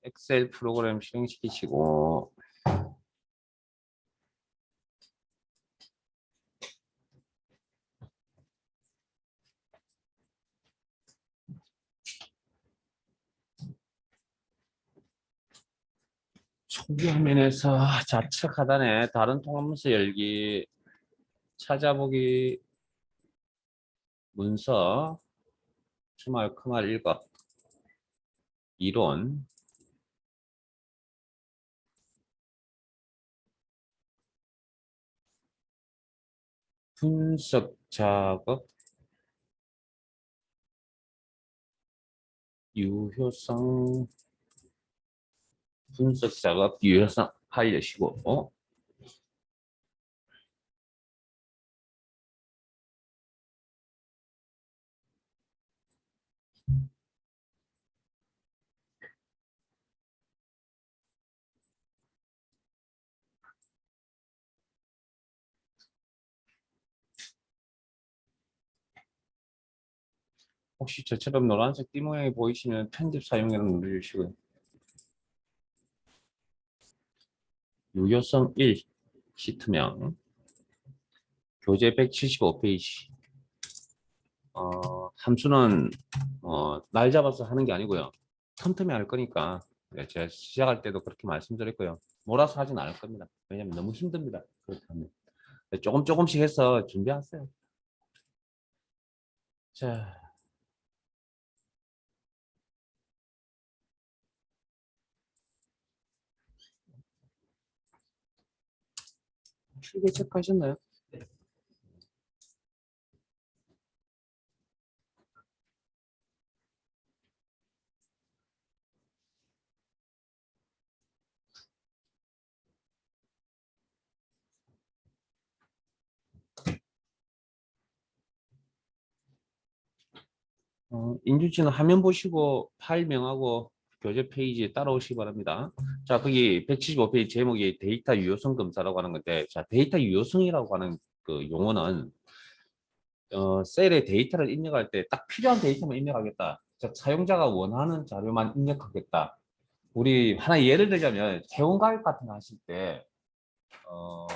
엑셀 프로그램 실행시키시고 초기 화면에서 좌측 하단에 다른 통합문서 열기, 찾아보기, 문서, 주말 크말 일각, 이론, 분석 작업, 유효성, 분석 작업, 유효성 하려시고 혹시 저처럼 노란색 띠 모양이 보이시면 편집 사용이라고 눌러주시고요. 유효성 1, 시트명, 교재 175페이지. 함수는 날 잡아서 하는 게 아니고요. 틈틈이 할 거니까 제가 시작할 때도 그렇게 말씀드렸고요. 몰아서 하진 않을 겁니다. 왜냐면 너무 힘듭니다. 그렇게 하면. 조금 조금씩 해서 준비하세요. 자, 필기 체크하셨나요? 인주치는 화면 보시고 파일명하고 교재 페이지에 따라오시기 바랍니다. 자, 거기 175페이지 제목이 데이터 유효성 검사라고 하는 건데, 자, 데이터 유효성이라고 하는 그 용어는 셀에 데이터를 입력할 때 딱 필요한 데이터만 입력하겠다. 자, 사용자가 원하는 자료만 입력하겠다. 우리 하나 예를 들자면 회원가입 같은 거 하실 때 어,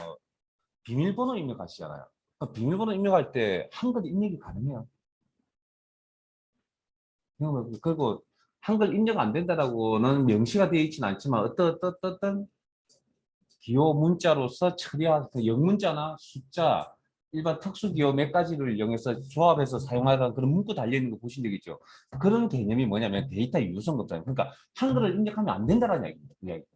비밀번호 입력하시잖아요. 비밀번호 입력할 때 한글 입력이 가능해요. 그리고 한글 입력 안 된다라고는 명시가 되어 있지는 않지만 어떤 기호 문자로서 처리한 그 영문자나 숫자, 일반 특수 기호 몇 가지를 이용해서 조합해서 사용하라는 그런 문구 달려 있는 거 보신 적 있죠? 그런 개념이 뭐냐면 데이터 유효성 검사예요. 그러니까 한글을 입력하면 안 된다라는 이야기입니다.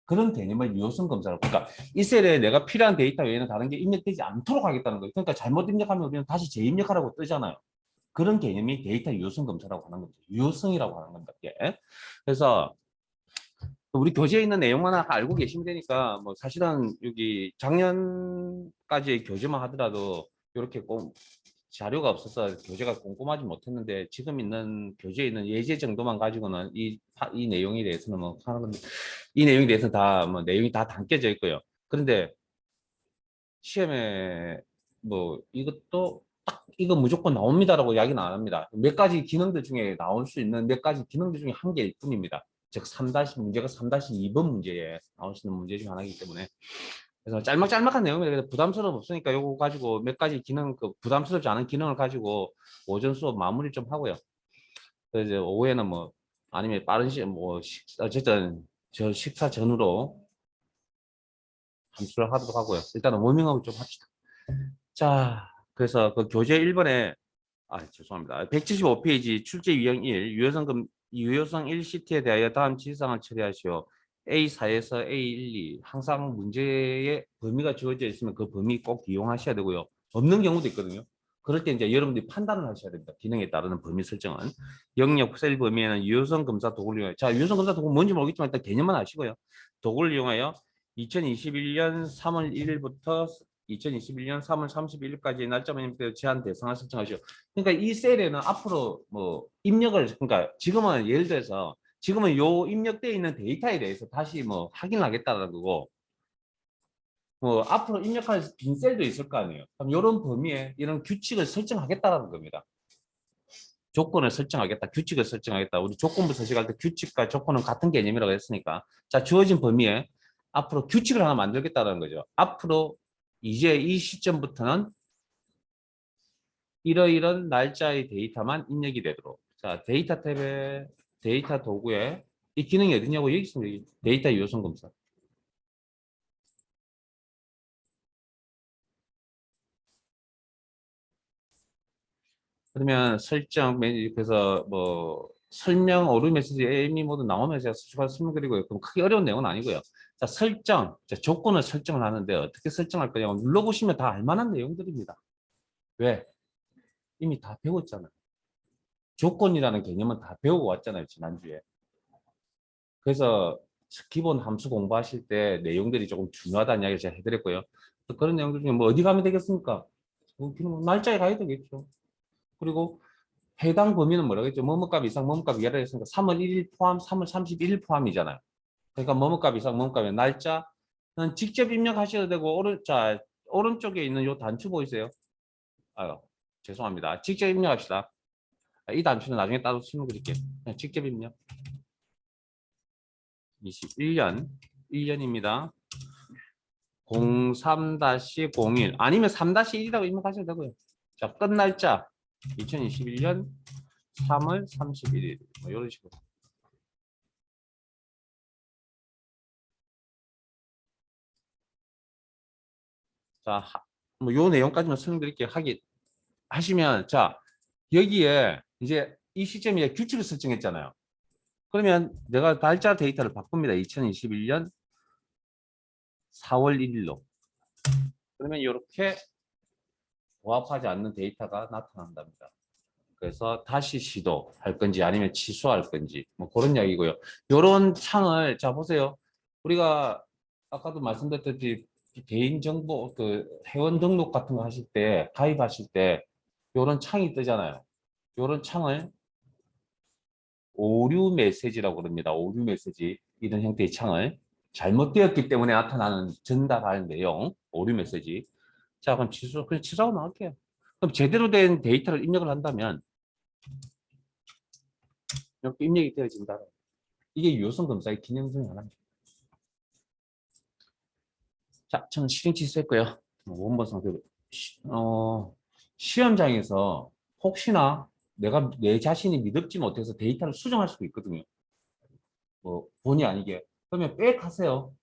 그런 개념을 유효성 검사라고. 그러니까 이 셀에 내가 필요한 데이터 외에는 다른 게 입력되지 않도록 하겠다는 거예요. 그러니까 잘못 입력하면 우리는 다시 재입력하라고 뜨잖아요. 그런 개념이 데이터 유효성 검사라고 하는 거죠. 유효성이라고 하는 겁니다. 예. 그래서 우리 교재에 있는 내용만 알고 계시면 되니까 뭐 사실은 여기 작년까지의 교재만 하더라도 이렇게 꼭 자료가 없어서 교재가 꼼꼼하지 못했는데 지금 있는 교재에 있는 예제 정도만 가지고는 이 내용에 대해서는 뭐 하는 건데 이 내용에 대해서 다 뭐 내용이 다 담겨져 있고요. 그런데 시험에 뭐 이것도 딱 이거 무조건 나옵니다라고 이야기는 안 합니다. 몇 가지 기능들 중에 나올 수 있는 몇 가지 기능들 중에 한 개일 뿐입니다. 즉 3- 문제가 3-2번 문제에 나올 수 있는 문제 중 하나이기 때문에 그래서 짤막짤막한 내용이라 부담스러움 없으니까 요거 가지고 몇 가지 기능 그 부담스럽지 않은 기능을 가지고 오전 수업 마무리 좀 하고요. 그래서 이제 오후에는 뭐 아니면 빠른 시간 뭐 어쨌든 저 식사 전후로 함수를 하도록 하고요. 일단은 워밍업을 좀 합시다. 자, 그래서 그 교재 1번에 죄송합니다. 175페이지 출제 유형 1 유효성 1시트에 대하여 다음 지시사항을 처리하시오. A4에서 A12 항상 문제의 범위가 주어져 있으면 그 범위 꼭 이용하셔야 되고요. 없는 경우도 있거든요. 그럴 때 이제 여러분들이 판단을 하셔야 됩니다. 기능에 따르는 범위 설정은. 영역 셀 범위에는 유효성 검사 도구를 이용하여. 자, 유효성 검사 도구 뭔지 모르겠지만 일단 개념만 아시고요. 도구를 이용하여 2021년 3월 1일부터 2021년 3월 31일까지의 날짜만 입력되어 제한 대상을 설정하시오. 그러니까 이 셀에는 앞으로 뭐 입력을 그러니까 지금은 예를 들어서 지금은 요 입력되어 있는 데이터에 대해서 다시 뭐 확인을 하겠다는 거고 뭐 앞으로 입력할 빈 셀도 있을 거 아니에요. 그럼 이런 범위에 이런 규칙을 설정하겠다는 겁니다. 조건을 설정하겠다, 규칙을 설정하겠다. 우리 조건부 서식할 때 규칙과 조건은 같은 개념이라고 했으니까. 자, 주어진 범위에 앞으로 규칙을 하나 만들겠다는 거죠. 앞으로 이제 이 시점부터는 이러이런 날짜의 데이터만 입력이 되도록. 자, 데이터 탭에 데이터 도구에 이 기능이 어디냐고 여기 있습니다. 여기. 데이터 유효성 검사. 그러면 설정 그래서 뭐 설명 오류 메시지 에이미 모두 나오면 제가 수시로 설명드리고요. 그럼 크게 어려운 내용은 아니고요. 자, 설정. 자, 조건을 설정을 하는데 어떻게 설정할 거냐고 눌러보시면 다 알만한 내용들입니다. 왜? 이미 다 배웠잖아요. 조건이라는 개념은 다 배우고 왔잖아요. 지난주에. 그래서 기본 함수 공부하실 때 내용들이 조금 중요하다는 이야기를 제가 해드렸고요. 또 그런 내용들 중에 뭐 어디 가면 되겠습니까? 뭐 날짜에 가야 되겠죠. 그리고 해당 범위는 뭐라고 했죠? 뭐뭐값 이상 뭐뭐값 이하라 했으니까 3월 1일 포함, 3월 31일 포함이잖아요. 그러니까 뭐뭐값 이상 뭐뭐값의 날짜는 직접 입력하셔도 되고 자, 오른쪽에 있는 요 단추 보이세요? 아유, 죄송합니다. 직접 입력합시다. 이 단추는 나중에 따로 설명드릴게요. 직접 입력. 21년 1년입니다. 03-01 아니면 3-1이라고 입력하셔도 되고요. 자, 끝 날짜 2021년 3월 31일 뭐 이런 식으로. 자, 뭐 요 내용까지만 설명드릴게요. 하시면 자, 여기에 이제 이 시점에 규칙을 설정했잖아요. 그러면 내가 날짜 데이터를 바꿉니다. 2021년 4월 1일로. 그러면 이렇게 부합하지 않는 데이터가 나타난답니다. 그래서 다시 시도할 건지 아니면 취소할 건지 뭐 그런 이야기고요. 이런 창을 자 보세요. 우리가 아까도 말씀드렸듯이 개인정보 그 회원 등록 같은 거 하실 때 가입하실 때 이런 창이 뜨잖아요. 이런 창을 오류 메시지라고 그럽니다. 오류 메시지 이런 형태의 창을 잘못되었기 때문에 나타나는 전달할 내용 오류 메시지. 자 그럼 그냥 취소하고 나갈게요. 그럼 제대로 된 데이터를 입력을 한다면 이렇게 입력이 되어진다. 이게 유효성 검사의 기능 중에 하나입니다. 자, 저는 실행 취소했고요. 원본 상태로 시험장에서 혹시나 내가 내 자신이 믿지 못해서 데이터를 수정할 수도 있거든요. 뭐 본의 아니게. 그러면 빽 하세요.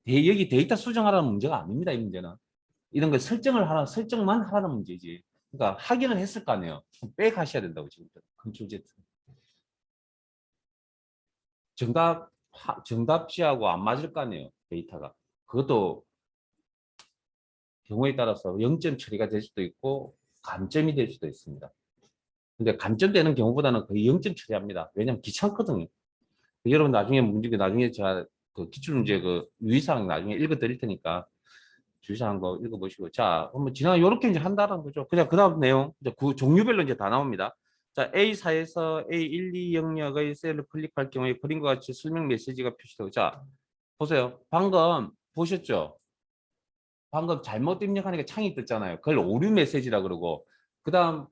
여기 데이터 수정하라는 문제가 아닙니다. 이 문제는. 이런 거 설정만 하라는 문제지. 그러니까 확인을 했을 거 아니에요. 빽 하셔야 된다고 지금. 컨트롤 Z. 정답지하고 안 맞을 거 아니에요. 데이터가. 그것도 경우에 따라서 0점 처리가 될 수도 있고 감점이 될 수도 있습니다. 근데 감점되는 경우보다는 거의 0점 처리합니다. 왜냐면 귀찮거든요. 여러분 나중에 제가 그 기출문제 그 유의사항 나중에 읽어 드릴 테니까 주의사항 거 읽어보시고 자 한번 지나 이렇게 이제 한다는 거죠. 그냥 그 다음 내용 이제 그 종류별로 이제 다 나옵니다. 자 A4에서 A12 영역의 셀을 클릭할 경우에 그림과 같이 설명 메시지가 표시되고 자 보세요. 방금 보셨죠? 방금 잘못 입력하니까 창이 떴잖아요. 그걸 오류 메시지라 그러고 그다음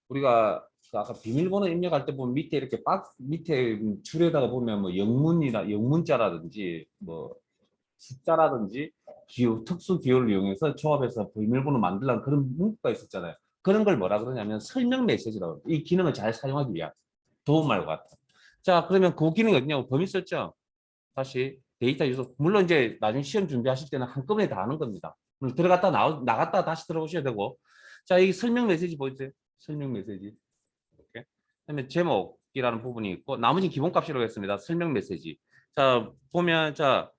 우리가 그 아까 비밀번호 입력할 때 보면 밑에 이렇게 밑에 줄에다가 보면 뭐 영문자라든지 뭐 숫자라든지 특수 기호를 이용해서 조합해서 비밀번호 만들라는 그런 문구가 있었잖아요. 그런 걸 뭐라 그러냐면 설명 메시지라고 이 기능을 잘 사용하기 위한 도움말과 같아. 자 그러면 그 기능이 어디냐고 범위 썼죠. 다시 데이터 유소 물론 이제 나중에 시험 준비하실 때는 한꺼번에 다 하는 겁니다. 들어갔다 나갔다 다시 들어오셔야 되고 자 이 설명 메시지 보이세요? 설명 메시지 이렇게 그다음에 제목이라는 부분이 있고 나머지 기본값이라고 했습니다. 설명 메시지 자 보면 자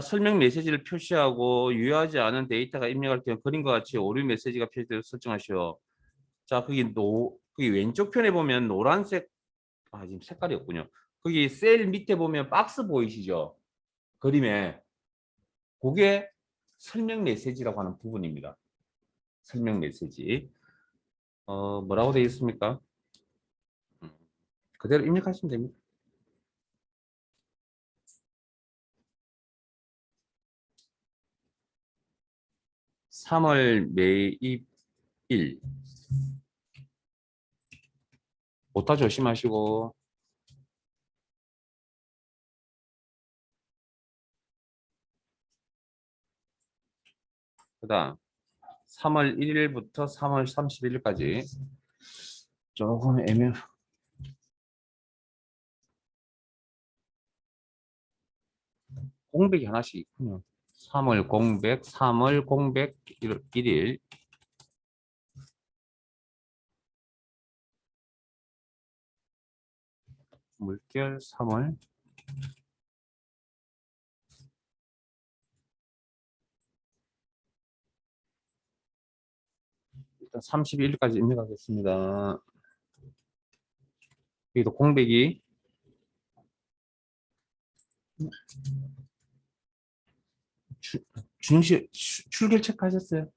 설명 메시지를 표시하고 유효하지 않은 데이터가 입력할 경우 그림과 같이 오류 메시지가 표시되어 설정하시오. 자 거기 왼쪽 편에 보면 노란색 지금 색깔이 없군요. 거기 셀 밑에 보면 박스 보이시죠? 그림에 그게 설명 메시지라고 하는 부분입니다. 설명 메시지. 뭐라고 되어 있습니까? 음, 그대로 입력하시면 됩니다. 3월 매입일. 오타 조심하시고. 그다음 3월 1일부터 3월 31일까지 조금 공백이 하나씩 있군요. 3월 공백, 3월 공백 1일, 물결 3월, 일단 31일까지 입력하겠습니다. 여기도 공백이 준씨 출결 체크하셨어요?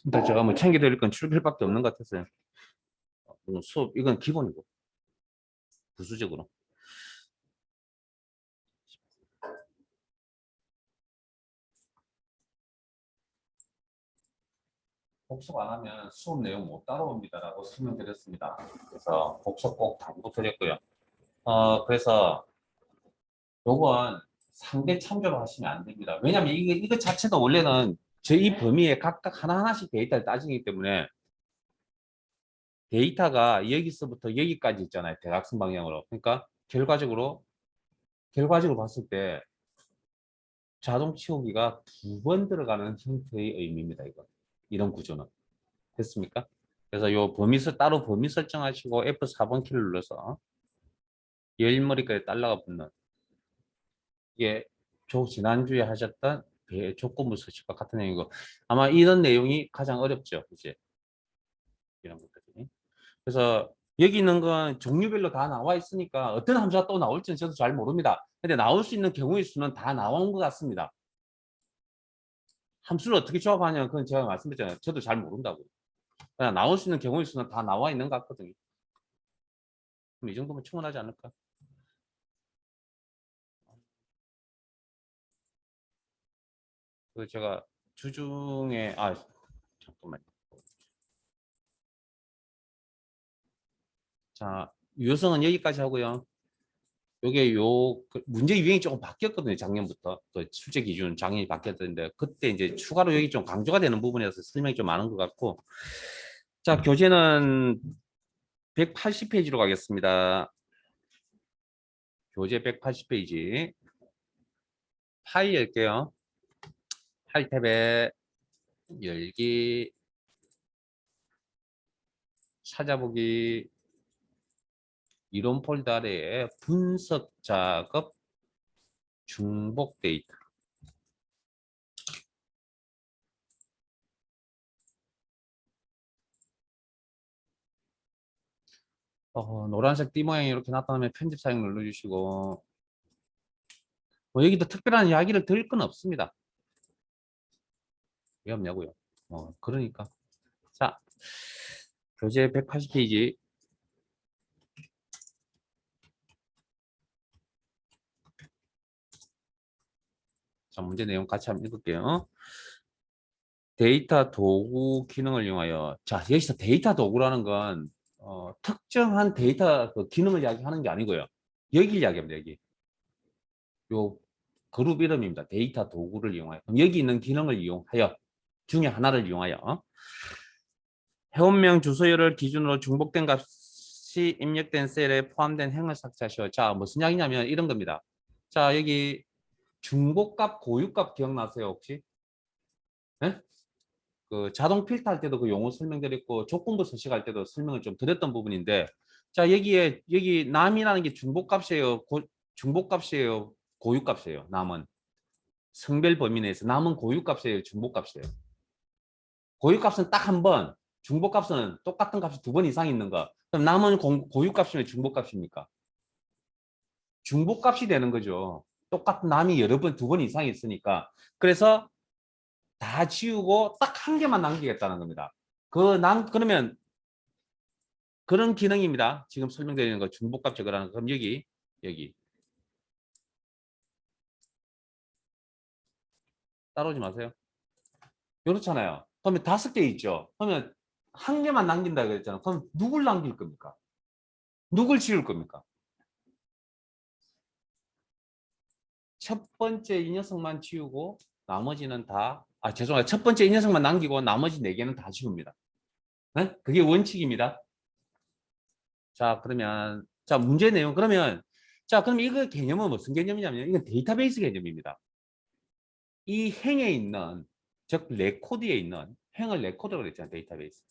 일단 제가 뭐 챙겨드릴 건 출결밖에 없는 것 같았어요. 수업 이건 기본이고 부수적으로. 복습 안 하면 수업 내용 못 따라옵니다라고 설명드렸습니다. 그래서 복습 꼭 당부드렸고요. 그래서 요건 상대 참조로 하시면 안 됩니다. 왜냐하면 이거 자체도 원래는 저희 범위에 각각 하나하나씩 데이터를 따지기 때문에 데이터가 여기서부터 여기까지 있잖아요. 대각선 방향으로. 그러니까 결과적으로 봤을 때 자동 치우기가 2번 들어가는 형태의 의미입니다. 이런 구조는. 됐습니까? 그래서 요 따로 범위 설정하시고 F4번 키를 눌러서 열머리까지 달러가 붙는 이게 지난주에 하셨던 조건부 서식과 같은 내용이고 아마 이런 내용이 가장 어렵죠. 이제 이런 것들이. 그래서 여기 있는 건 종류별로 다 나와 있으니까 어떤 함수가 또 나올지는 저도 잘 모릅니다. 근데 나올 수 있는 경우의 수는 다 나온 것 같습니다. 함수를 어떻게 조합하냐 그건 제가 말씀드렸잖아요. 저도 잘 모른다고. 그냥 나올 수 있는 경우의 수는 다 나와 있는 것 같거든요. 그럼 이 정도면 충분하지 않을까? 그 제가 주중에 잠깐만요. 자, 유효성은 여기까지 하고요. 요게 문제 유형이 조금 바뀌었거든요. 작년부터. 그 출제 기준 작년이 바뀌었는데 그때 이제 추가로 여기 좀 강조가 되는 부분이라서 설명이 좀 많은 것 같고. 자, 교재는 180페이지로 가겠습니다. 교재 180페이지. 파일 열게요. 파일 탭에 열기, 찾아보기, 이론 폴더 아래에 분석 작업, 중복 데이터. 노란색 띠 모양이 이렇게 나타나면 편집 사용 눌러주시고 여기도 특별한 이야기를 드릴 건 없습니다. 왜 없냐고요? 그러니까 자, 교재 180페이지 자, 문제 내용 같이 한번 읽을게요. 데이터 도구 기능을 이용하여 자, 여기서 데이터 도구라는 건 특정한 데이터 그 기능을 이야기하는 게 아니고요. 여기 이야기합니다. 여기 요 그룹 이름입니다. 데이터 도구를 이용하여 그럼 여기 있는 기능을 이용하여 중에 하나를 이용하여 회원명 주소열을 기준으로 중복된 값이 입력된 셀에 포함된 행을 삭제하시오. 자, 무슨 이야기냐면 이런 겁니다. 자, 여기 중복값, 고유값 기억나세요, 혹시? 네? 그 자동 필터 할 때도 그 용어 설명드렸고 조건부 서식할 때도 설명을 좀 드렸던 부분인데 자, 여기 남이라는 게 중복값이에요, 중복값이에요, 고유값이에요. 남은 성별 범위 내에서 남은 고유값이에요, 중복값이에요. 고유값은 딱 한 번, 중복값은 똑같은 값이 2번 이상 있는 거. 그럼 남은 고유값이면 중복값입니까? 중복값이 되는 거죠. 똑같은 남이 여러 번, 2번 이상 있으니까. 그래서 다 지우고 딱 한 개만 남기겠다는 겁니다. 그러면 그런 기능입니다. 지금 설명드리는 거 중복값 제거라는 거. 그럼 여기 따라오지 마세요. 그렇잖아요. 그러면 5개 있죠. 그러면 한 개만 남긴다 그랬잖아. 그럼 누굴 남길 겁니까? 누굴 지울 겁니까? 첫 번째 이 녀석만 지우고 나머지는 다, 죄송해요. 첫 번째 이 녀석만 남기고 나머지 4개는 다 지웁니다. 네? 그게 원칙입니다. 자, 그러면, 자, 문제 내용, 그러면, 자, 그럼 이거 개념은 무슨 개념이냐면, 이건 데이터베이스 개념입니다. 이 행에 있는, 즉, 레코드에 있는, 행을 레코드라고 그랬잖아요, 데이터베이스.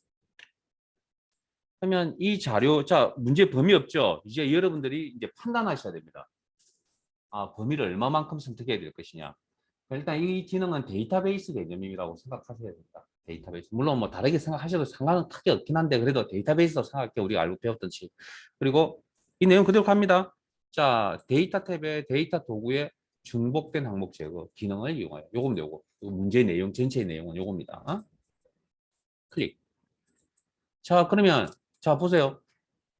그러면 이 자료, 자, 문제 범위 없죠? 이제 여러분들이 이제 판단하셔야 됩니다. 범위를 얼마만큼 선택해야 될 것이냐. 일단 이 기능은 데이터베이스 개념이라고 생각하셔야 됩니다. 데이터베이스. 물론 뭐 다르게 생각하셔도 상관은 크게 없긴 한데 그래도 데이터베이스로 생각해 우리가 알고 배웠던지. 그리고 이 내용 그대로 갑니다. 자, 데이터 탭에 데이터 도구에 중복된 항목 제거 기능을 이용하여. 요겁니다, 요거. 문제 내용, 전체의 내용은 요겁니다. 클릭. 자, 그러면, 자, 보세요.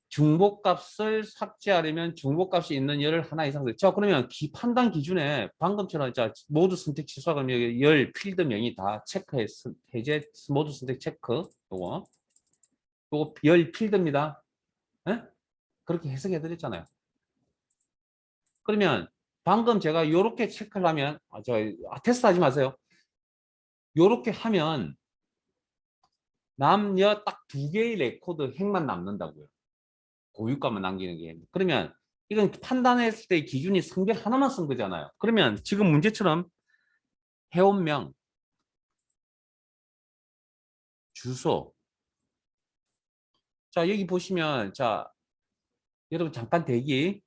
중복값을 삭제하려면 중복값이 있는 열을 하나 이상. 자, 그러면 판단 기준에 방금처럼 자, 모두 선택 취소하면 열 필드명이 다 체크해 해제 모두 선택 체크 요거 열 필드입니다. 에? 그렇게 해석해 드렸잖아요. 그러면 방금 제가 요렇게 체크를 하면 테스트 하지 마세요. 요렇게 하면 남녀 딱 2개의 레코드 행만 남는다고요. 고유값만 남기는 게. 그러면 이건 판단했을 때 기준이 성별 하나만 쓴 거잖아요. 그러면 지금 문제처럼 회원명, 주소. 자, 여기 보시면, 자, 여러분 잠깐 대기.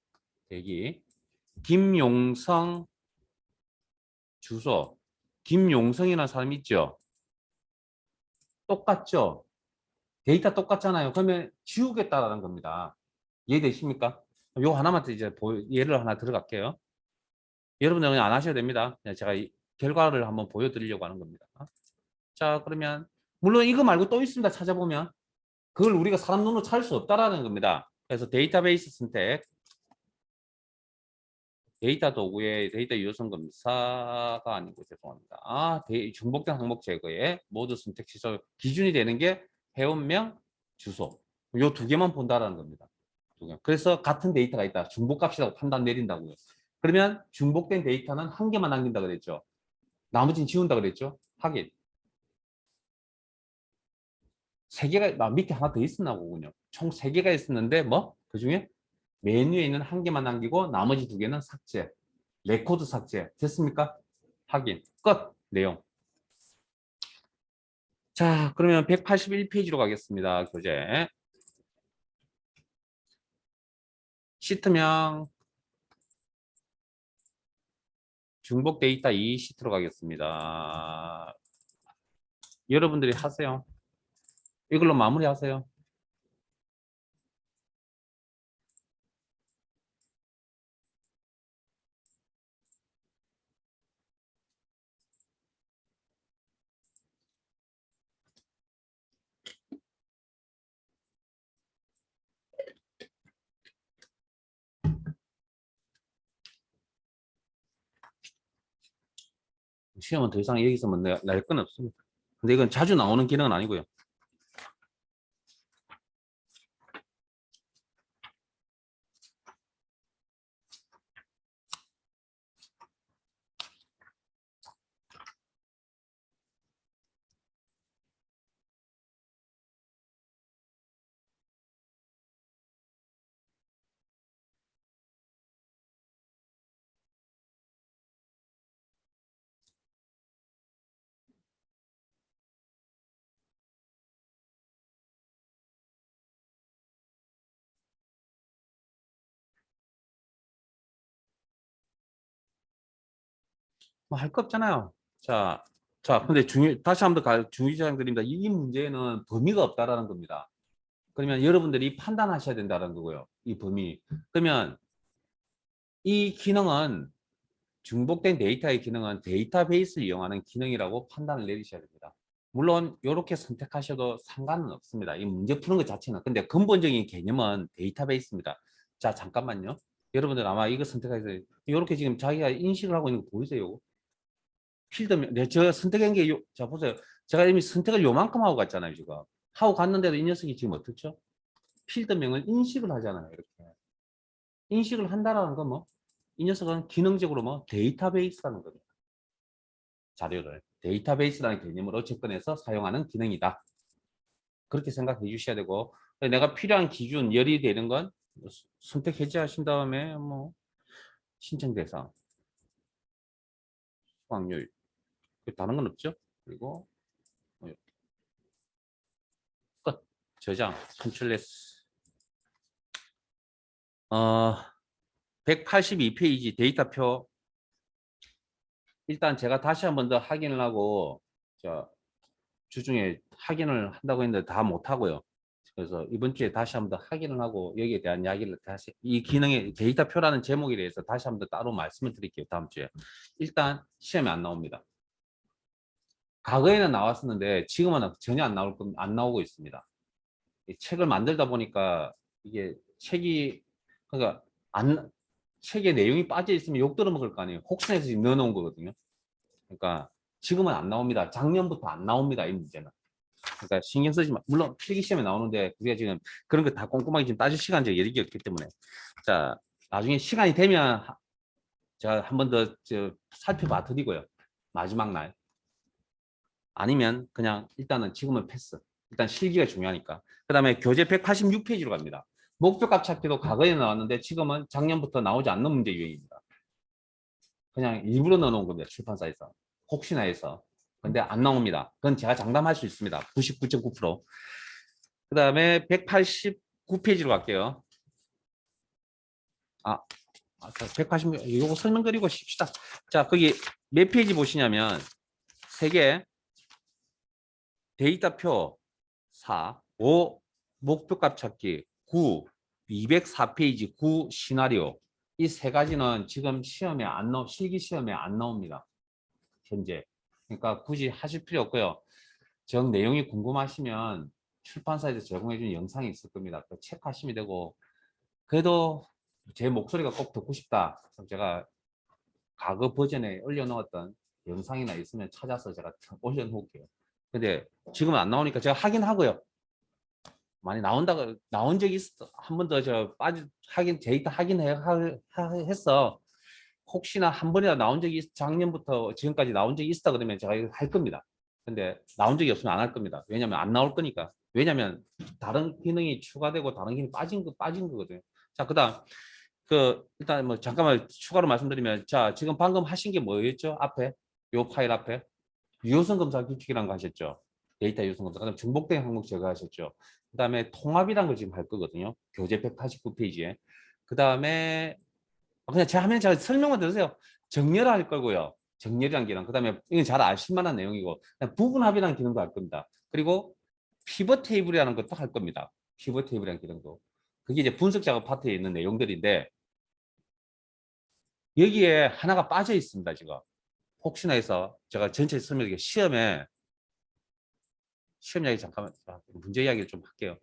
김용성, 주소. 김용성이라는 사람 있죠? 똑같죠? 데이터 똑같잖아요. 그러면 지우겠다라는 겁니다. 이해되십니까? 요 하나만 이제 예를 하나 들어갈게요. 여러분들 그냥 안 하셔도 됩니다. 그냥 제가 결과를 한번 보여드리려고 하는 겁니다. 자, 그러면 물론 이거 말고 또 있습니다. 찾아보면 그걸 우리가 사람 눈으로 찾을 수 없다라는 겁니다. 그래서 데이터베이스 선택, 데이터 도구의 데이터 유효성 검사가 아니고 죄송합니다. 중복된 항목 제거에 모두 선택 취소 기준이 되는 게 회원명, 주소 요 2개만 본다라는 겁니다. 2개. 그래서 같은 데이터가 있다. 중복값이라고 판단 내린다고요. 그러면 중복된 데이터는 1개만 남긴다 그랬죠. 나머지는 지운다 그랬죠. 확인. 3개가 밑에 하나 더 있었나 보군요. 총 3개가 있었는데 뭐 그중에 맨 위에 있는 1개만 남기고 나머지 2개는 삭제. 레코드 삭제. 됐습니까? 확인. 끝. 내용. 자, 그러면 181페이지로 가겠습니다. 교재. 시트명 중복 데이터 2 시트로 가겠습니다. 여러분들이 하세요. 이걸로 마무리하세요. 시험은 더 이상 여기서 날 건 없습니다. 근데 이건 자주 나오는 기능은 아니고요. 뭐 할 거 없잖아요. 근데 다시 한번 주의사항 드립니다. 이 문제는 범위가 없다라는 겁니다. 그러면 여러분들이 판단하셔야 된다는 거고요. 이 범위. 그러면 이 기능은 중복된 데이터의 기능은 데이터베이스를 이용하는 기능이라고 판단을 내리셔야 됩니다. 물론 이렇게 선택하셔도 상관은 없습니다. 이 문제 푸는 것 자체는. 근데 근본적인 개념은 데이터베이스입니다. 자, 잠깐만요. 여러분들 아마 이거 선택해서 이렇게 지금 자기가 인식을 하고 있는 거 보이세요? 저 선택한 게, 자, 보세요. 제가 이미 선택을 요만큼 하고 갔잖아요, 지금. 하고 갔는데도 이 녀석이 지금 어떻죠? 필드명을 인식을 하잖아요, 이렇게. 인식을 한다라는 건 뭐? 이 녀석은 기능적으로 뭐? 데이터베이스라는 겁니다. 자료를. 데이터베이스라는 개념으로 접근해서 사용하는 기능이다. 그렇게 생각해 주셔야 되고, 내가 필요한 기준, 열이 되는 건 선택 해제하신 다음에 뭐, 신청 대상, 수확률, 다른 건 없죠? 그리고 뭐 끝. 저장, 컨트롤레스. 182페이지 데이터표. 일단 제가 다시 한 번 더 확인을 하고, 주중에 확인을 한다고 했는데 다 못하고요. 그래서 이번 주에 다시 한 번 더 확인을 하고 여기에 대한 이야기를 다시 이 기능의 데이터표라는 제목에 대해서 다시 한 번 더 따로 말씀을 드릴게요. 다음 주에. 일단 시험에 안 나옵니다. 과거에는 나왔었는데 지금은 전혀 안 나오고 있습니다. 책을 만들다 보니까 이게 그러니까 안 책에 내용이 빠져 있으면 욕 들어먹을 거 아니에요. 혹시나 해서 넣어놓은 거거든요. 그러니까 지금은 안 나옵니다. 작년부터 안 나옵니다. 이 문제는. 그러니까 신경 쓰지 마. 물론 필기 시험에 나오는데 우리가 지금 그런 거 다 꼼꼼하게 지금 따질 시간이 여력이 없기 때문에 자 나중에 시간이 되면 제가 한 번 더 살펴봐 드리고요. 마지막 날 아니면 그냥 일단은 지금은 패스. 일단 실기가 중요하니까. 그 다음에 교재 186페이지로 갑니다. 목표값 찾기도 과거에 나왔는데 지금은 작년부터 나오지 않는 문제 유형입니다. 그냥 일부러 넣어놓은 겁니다. 출판사에서. 혹시나 해서. 근데 안 나옵니다. 그건 제가 장담할 수 있습니다. 99.9%. 그 다음에 189페이지로 갈게요. 180, 이거 설명드리고 쉽시다. 자, 거기 몇 페이지 보시냐면, 3개, 데이터표 4, 5, 목표값 찾기 9, 204페이지 9, 시나리오. 이 세 가지는 지금 실기 시험에 안 나옵니다. 현재. 그러니까 굳이 하실 필요 없고요. 정 내용이 궁금하시면 출판사에서 제공해준 영상이 있을 겁니다. 체크하시면 되고, 그래도 제 목소리가 꼭 듣고 싶다. 제가 과거 버전에 올려놓았던 영상이나 있으면 찾아서 제가 올려놓을게요. 근데 지금은 안 나오니까 제가 하긴 하고요. 많이 나온 적이 있어. 한 번 더 데이터 했어. 혹시나 한 번이라도 작년부터 지금까지 나온 적이 있다 그러면 제가 이거 할 겁니다. 근데 나온 적이 없으면 안 할 겁니다. 왜냐면 안 나올 거니까. 왜냐면 다른 기능이 추가되고 다른 기능이 빠진 거거든요. 자, 그다음 일단 뭐 잠깐만 추가로 말씀드리면 자, 지금 방금 하신 게 뭐였죠? 앞에 요 파일 앞에 유효성 검사 규칙이라는 거 하셨죠? 데이터 유효성 검사. 그다음 중복된 항목 제거하셨죠? 그다음에 통합이라는 걸 지금 할 거거든요. 교재 189페이지에. 그다음에 그냥 제 화면 잘 설명만 들으세요. 정렬을 할 거고요. 정렬이란 기능. 그다음에 이건 잘 아실 만한 내용이고 부분합이라는 기능도 할 겁니다. 그리고 피벗 테이블이라는 것도 할 겁니다. 피벗 테이블이라는 기능도. 그게 이제 분석 작업 파트에 있는 내용들인데 여기에 하나가 빠져 있습니다. 지금. 혹시나 해서 제가 전체 설명드리게 시험 이야기 잠깐만 문제 이야기를 좀 할게요.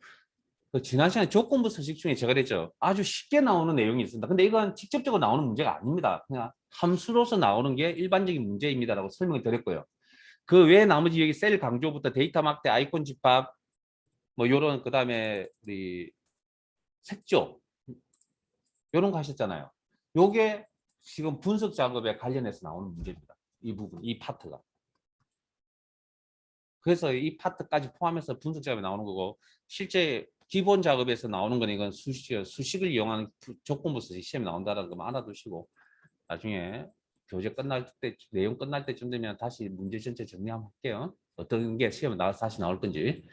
지난 시간에 조건부 서식 중에 제가 그랬죠. 아주 쉽게 나오는 내용이 있습니다. 근데 이건 직접적으로 나오는 문제가 아닙니다. 그냥 함수로서 나오는 게 일반적인 문제입니다라고 설명을 드렸고요. 그 외에 나머지 여기 셀 강조부터 데이터 막대, 아이콘 집합, 뭐 요런 그다음에 우리 색조 요런 거 하셨잖아요. 요게 지금 분석 작업에 관련해서 나오는 문제입니다. 이 부분, 이 파트가. 그래서 이 파트까지 포함해서 분석 작업에 나오는 거고 실제 기본 작업에서 나오는 건 이건 수식을 이용하는 조건부 서식 시험에 나온다는 것만 알아두시고 나중에 교재 끝날 때 내용 끝날 때쯤 되면 다시 문제 전체 정리 한번 할게요. 어떤 게 시험에 나와서 다시 나올 건지.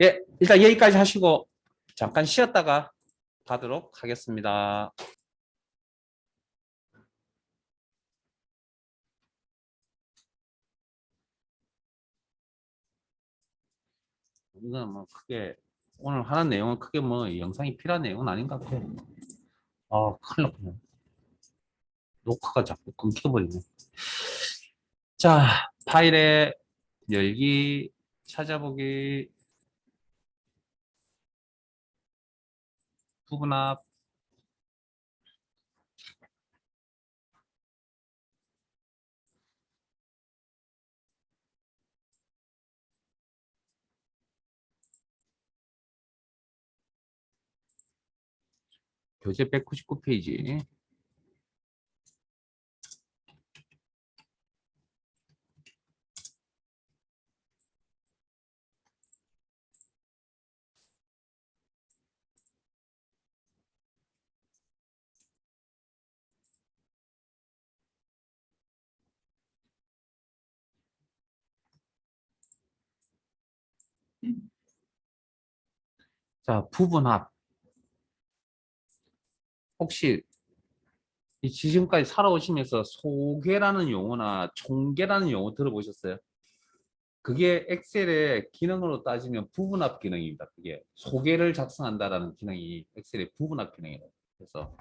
예, 일단 여기까지 하시고 잠깐 쉬었다가 가도록 하겠습니다. 이건 뭐 크게 오늘 하는 내용은 크게 뭐 영상이 필요한 내용은 아닌 것 같아요. 큰일 났네. 녹화가 자꾸 끊겨버리네. 자, 파일에 열기, 찾아보기, 부분합, 교재 199페이지. 자, 부분합. 혹시 이 지금까지 살아오시면서 소개라는 용어나 총계라는 용어 들어보셨어요? 그게 엑셀의 기능으로 따지면 부분합 기능입니다. 그게 소개를 작성한다라는 기능이 엑셀의 부분합 기능이에요. 그래서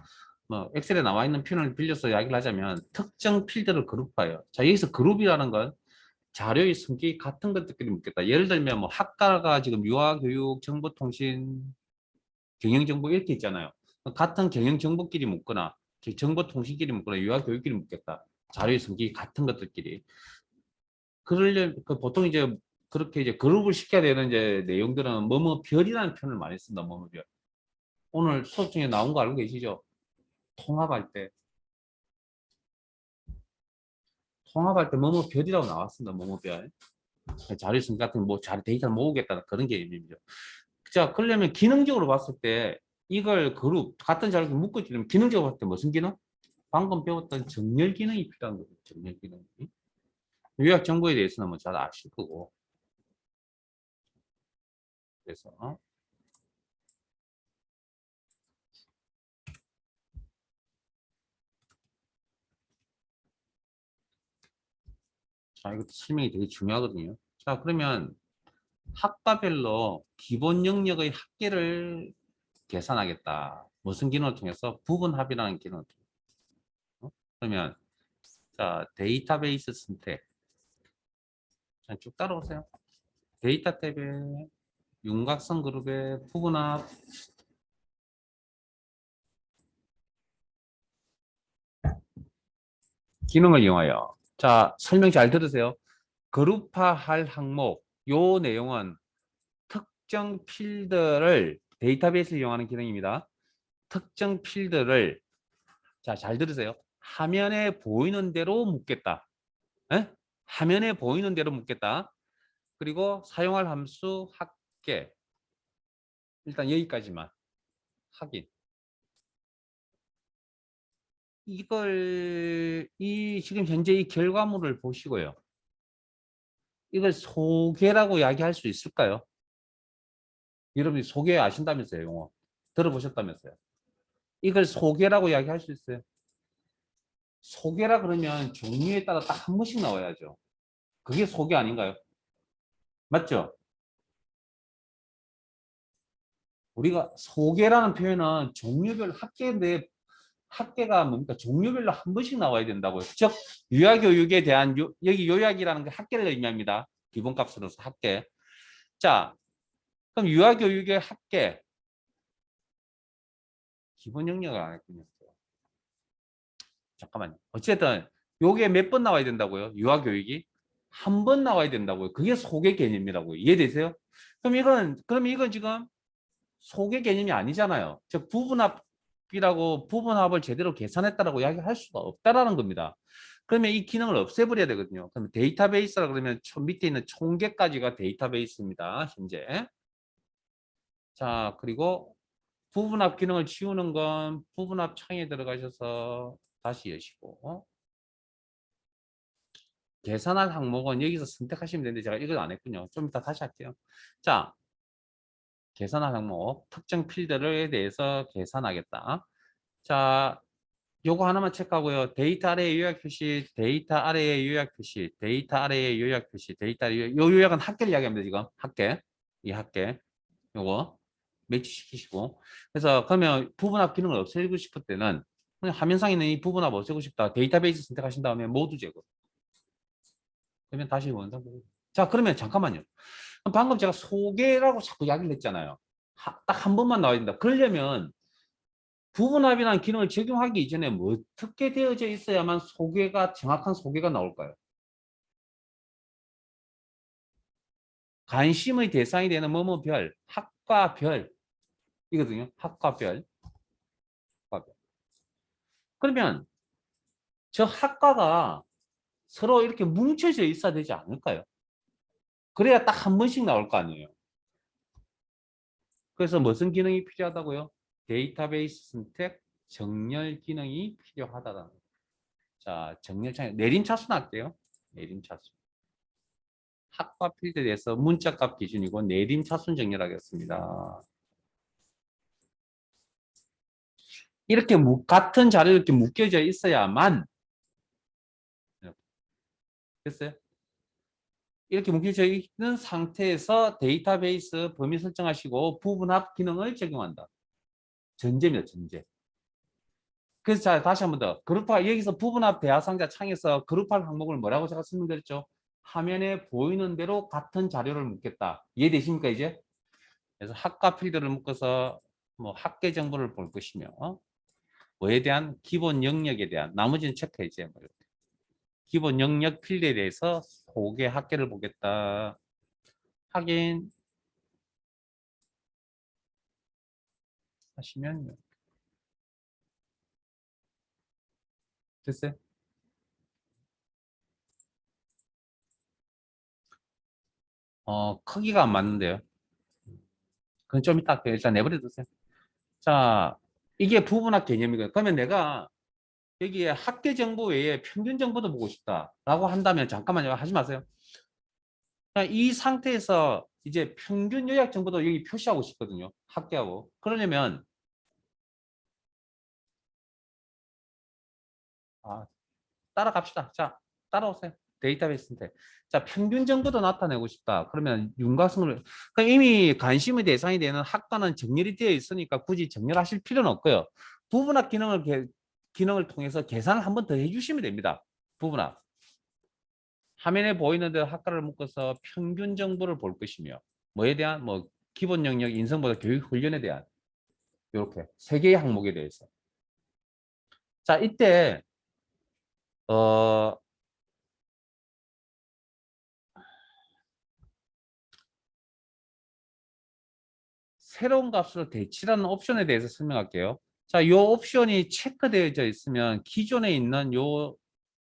뭐 엑셀에 나와 있는 표현을 빌려서 이야기를 하자면 특정 필드를 그룹화해요. 자, 여기서 그룹이라는 건 자료의 성격이 같은 것들끼리 묶겠다. 예를 들면 뭐 학과가 지금 유아교육, 정보통신, 경영정보 이렇게 있잖아요. 같은 경영정보끼리 묶거나 정보통신끼리 묶거나 유아교육끼리 묶겠다. 자료의 성격이 같은 것들끼리. 그러려 보통 이제 그렇게 이제 그룹을 시켜야 되는 이제 내용들은 뭐뭐 별이라는 표현을 많이 쓴다. 뭐뭐 별. 오늘 수업 중에 나온 거 알고 계시죠? 통합할 때 뭐뭐 별이라고 나왔습니다. 뭐뭐 별. 자료성 같은 뭐 자료 데이터를 모으겠다 그런 개념이죠. 자, 그러려면 기능적으로 봤을 때 이걸 그룹 같은 자료를 묶어주려면 기능적으로 봤을 때 무슨 기능? 방금 배웠던 정렬 기능이 필요한 거죠. 정렬 기능이. 요약 정보에 대해서는 뭐 잘 아실 거고. 그래서 자, 이것도 설명이 되게 중요하거든요. 자, 그러면 학과별로 기본 영역의 합계를 계산하겠다. 무슨 기능을 통해서? 부분합이라는 기능을 통해서. 그러면 자, 데이터베이스 선택. 자, 쭉 따라오세요. 데이터 탭에 윤곽선 그룹의 부분합 기능을 이용하여. 자, 설명 잘 들으세요. 그룹화할 항목. 요 내용은 특정 필드를 데이터베이스를 이용하는 기능입니다. 특정 필드를 자, 잘 들으세요. 화면에 보이는 대로 묶겠다. 에? 화면에 보이는 대로 묶겠다. 그리고 사용할 함수 합계. 일단 여기까지만 확인. 이 지금 현재 이 결과물을 보시고요. 이걸 소개라고 이야기할 수 있을까요? 여러분이 소개 아신다면서요, 용어. 들어보셨다면서요. 이걸 소개라고 이야기할 수 있어요. 소개라 그러면 종류에 따라 딱 한 번씩 나와야죠. 그게 소개 아닌가요? 맞죠? 우리가 소개라는 표현은 종류별 합계인데 학계가 뭡니까? 종류별로 한 번씩 나와야 된다고요. 즉 유아교육에 대한 여기 요약이라는 게 학계를 의미합니다. 기본값으로서 학계. 자, 그럼 유아교육의 학계 기본 영역을 안 했군요. 잠깐만요. 어쨌든 요게 몇 번 나와야 된다고요? 유아교육이 한 번 나와야 된다고요. 그게 소개 개념이라고요. 이해되세요? 그럼 이건 지금 소개 개념이 아니잖아요. 즉 부분합이라고 부분합을 제대로 계산했다라고 이야기할 수가 없다라는 겁니다. 그러면 이 기능을 없애버려야 되거든요. 그러면 데이터베이스라 그러면 밑에 있는 총계까지가 데이터베이스입니다. 현재. 자, 그리고 부분합 기능을 지우는 건 부분합 창에 들어가셔서 다시 여시고 계산할 항목은 여기서 선택하시면 되는데 제가 이걸 안 했군요. 좀 이따 다시 할게요. 자, 계산할 항목 특정 필드에 대해서 계산하겠다. 자, 요거 하나만 체크하고요. 데이터 아래의 요약 표시, 데이터 아래의 요약 표시, 데이터 아래의 요약 표시, 데이터 아래의 요 요약은 합계를 이야기합니다. 지금 합계. 이 합계. 요거 매치 시키시고. 그래서 그러면 부분합 기능을 없애고 싶을 때는 그냥 화면상에 있는 이 부분합 없애고 싶다. 데이터베이스 선택하신 다음에 모두 제거. 그러면 다시 원상 보고. 자, 그러면 잠깐만요. 방금 제가 소개라고 자꾸 이야기를 했잖아요. 딱 한 번만 나와야 된다. 그러려면 부분합이라는 기능을 적용하기 이전에 뭐 어떻게 되어져 있어야만 정확한 소개가 나올까요? 관심의 대상이 되는 뭐뭐별, 학과별 이거든요. 학과별. 그러면 저 학과가 서로 이렇게 뭉쳐져 있어야 되지 않을까요? 그래야 딱 한 번씩 나올 거 아니에요. 그래서 무슨 기능이 필요하다고요? 데이터베이스 선택 정렬 기능이 필요하다는 거예요. 자, 정렬 창 내림차순 할게요. 내림차순. 학과 필드에 대해서 문자값 기준이고 내림차순 정렬하겠습니다. 이렇게 같은 자료로 이렇게 묶여져 있어야만 됐어요? 이렇게 묶여져 있는 상태에서 데이터베이스 범위 설정하시고 부분합 기능을 적용한다. 전제입니다. 전제. 그래서 자, 다시 한 번 더. 그룹화, 여기서 부분합 대하상자 창에서 그룹할 항목을 뭐라고 제가 설명드렸죠? 화면에 보이는 대로 같은 자료를 묶겠다. 이해되십니까, 이제? 그래서 학과 필드를 묶어서 뭐 학계 정보를 볼 것이며, 뭐에 대한 기본 영역에 대한, 나머지는 체크해야지. 뭐 이렇게. 기본 영역 필드에 대해서 소개 학계를 보겠다. 확인 하시면 됐어요? 크기가 안 맞는데요. 그건 좀 이따 할게요. 일단 내버려 두세요. 자, 이게 부분학 개념이거든요. 그러면 내가 여기에 학계 정보 외에 평균 정보도 보고 싶다라고 한다면 잠깐만요. 하지 마세요. 그냥 이 상태에서 이제 평균 요약 정보도 여기 표시하고 싶거든요. 학계하고. 그러려면 아, 따라갑시다. 자, 따라오세요. 데이터베이스인데. 자, 평균 정보도 나타내고 싶다. 그러면 윤곽선을 그러니까 이미 관심의 대상이 되는 학과는 정렬이 되어 있으니까 굳이 정렬하실 필요는 없고요. 부분합 기능을 통해서 계산을 한번 더 해주시면 됩니다. 부분합. 화면에 보이는 대로 학과를 묶어서 평균 정보를 볼 것이며 뭐에 대한 뭐 기본 영역 인성보다 교육 훈련에 대한 이렇게 세 개의 항목에 대해서. 자, 이때 어 새로운 값으로 대치라는 옵션에 대해서 설명할게요. 자, 이 옵션이 체크되어져 있으면 기존에 있는 이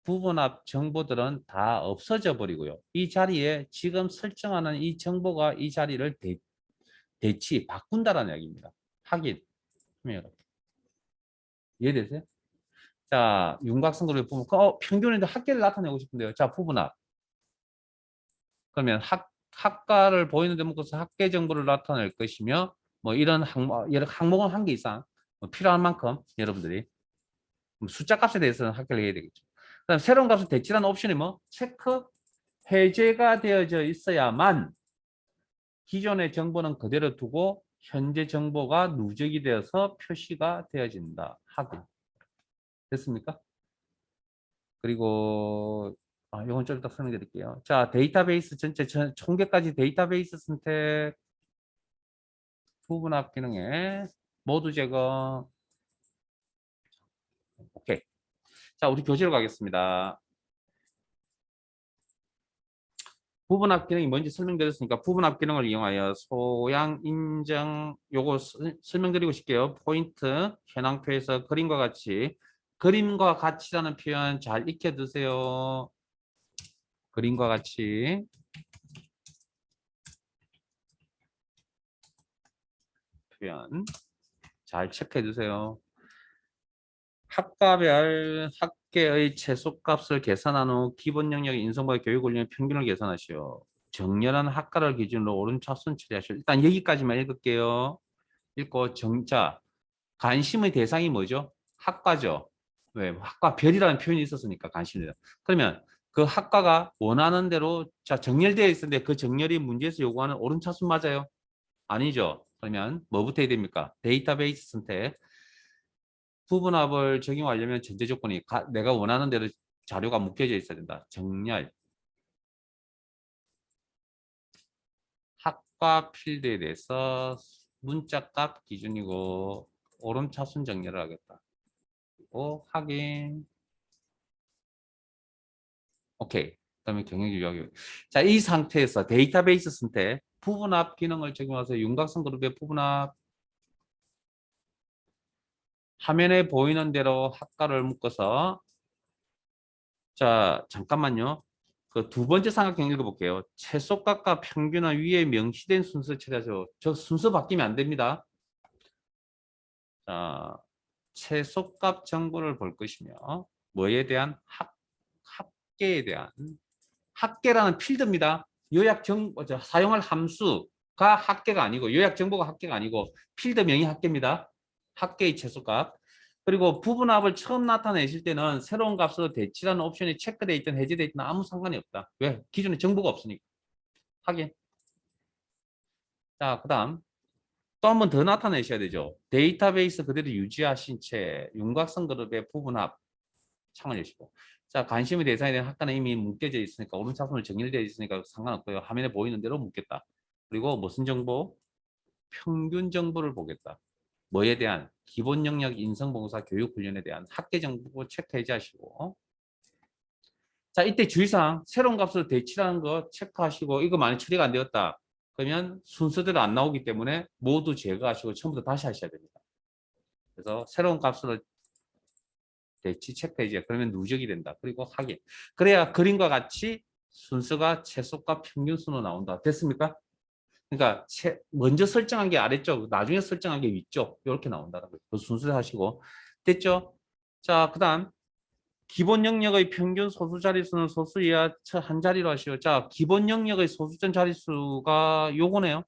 부분 앞 정보들은 다 없어져 버리고요. 이 자리에 지금 설정하는 이 정보가 이 자리를 대치, 바꾼다라는 이야기입니다. 확인. 이해되세요? 자, 윤곽선거를 보면 평균인데 학계를 나타내고 싶은데요. 자, 부분합. 그러면 학과를 보이는 데 묶어서 학계 정보를 나타낼 것이며 뭐 이런 여러 항목은 한 개 이상 필요한 만큼 여러분들이 숫자 값에 대해서는 학교를 해야 되겠죠. 그다음 새로운 값을 대치라는 옵션이 뭐 체크 해제가 되어져 있어야만 기존의 정보는 그대로 두고 현재 정보가 누적이 되어서 표시가 되어진다. 확인. 됐습니까? 그리고 이건 좀 이따 설명드릴게요. 자, 데이터베이스 전체 총계까지 데이터베이스 선택 부분합 기능에 모두 제거. 오케이. 자, 우리 교재로 가겠습니다. 부분합 기능이 뭔지 설명드렸으니까 부분합 기능을 이용하여 소양 인정 요거 설명드리고 싶게요. 포인트 현황표에서 그림과 같이라는 표현 잘 익혀두세요. 그림과 같이 표현 잘 체크해 두세요. 학과별 학계의 최소값을 계산한 후 기본 영역 인성과 교육 훈련 평균을 계산하시오. 정렬한 학과를 기준으로 오른차순 처리하시오. 일단 여기까지만 읽을게요. 읽고 정자 관심의 대상이 뭐죠? 학과죠. 왜? 학과별이라는 표현이 있었으니까 관심이다. 그러면 그 학과가 원하는 대로 자 정렬되어 있었는데 그 정렬이 문제에서 요구하는 오른차순 맞아요? 아니죠. 그러면 뭐부터 해야 됩니까? 데이터베이스 선택. 부분합을 적용하려면 전제 조건이 내가 원하는 대로 자료가 묶여져 있어야 된다. 정렬. 학과 필드에 대해서 문자값 기준이고 오름차순 정렬을 하겠다. 그리고 확인. 오케이. 그다음에 경영지 요약. 자, 이 상태에서 데이터베이스 선택 부분합 기능을 적용해서 윤곽선 그룹의 부분합 화면에 보이는 대로 학과를 묶어서 자 잠깐만요. 그 두 번째 삼각형 읽어볼게요. 최소값과 평균은 위에 명시된 순서 찾아서 저 순서 바뀌면 안 됩니다. 자 최소값 정보를 볼 것이며 뭐에 대한 합계에 대한 합계라는 필드입니다. 요약 정보 사용할 함수가 합계가 아니고 요약 정보가 합계가 아니고 필드명이 합계입니다. 합계의 최소값. 그리고 부분합을 처음 나타내실 때는 새로운 값으로 대치라는 옵션이 체크되어 있든 해제되어 있든 아무 상관이 없다. 왜? 기존에 정보가 없으니까. 확인. 자, 그 다음 또 한 번 더 나타내셔야 되죠. 데이터베이스 그대로 유지하신 채 윤곽선 그룹의 부분합 창을 여시고 자 관심의 대상에 대한 학과는 이미 묶여져 있으니까 오른차순으로 정렬되어 있으니까 상관없고요. 화면에 보이는 대로 묶겠다. 그리고 무슨 정보? 평균 정보를 보겠다. 뭐에 대한? 기본 영역 인성봉사 교육 훈련에 대한 학계 정보 체크 해제하시고 자 이때 주의사항 새로운 값으로 대치라는 거 체크하시고 이거 만약 처리가 안 되었다. 그러면 순서대로 안 나오기 때문에 모두 제거하시고 처음부터 다시 하셔야 됩니다. 그래서 새로운 값으로 대치 체크 해제 그러면 누적이 된다. 그리고 확인. 그래야 그림과 같이 순서가 최소값 평균순으로 나온다. 됐습니까? 그러니까 먼저 설정한 게 아래쪽, 나중에 설정한 게 위쪽 이렇게 나온다는 거예요. 그 순서를 하시고 됐죠? 자, 그다음 기본 영역의 평균 소수 자릿수는 소수 이하 한 자리로 하시오. 자, 기본 영역의 소수점 자릿수가 요거네요.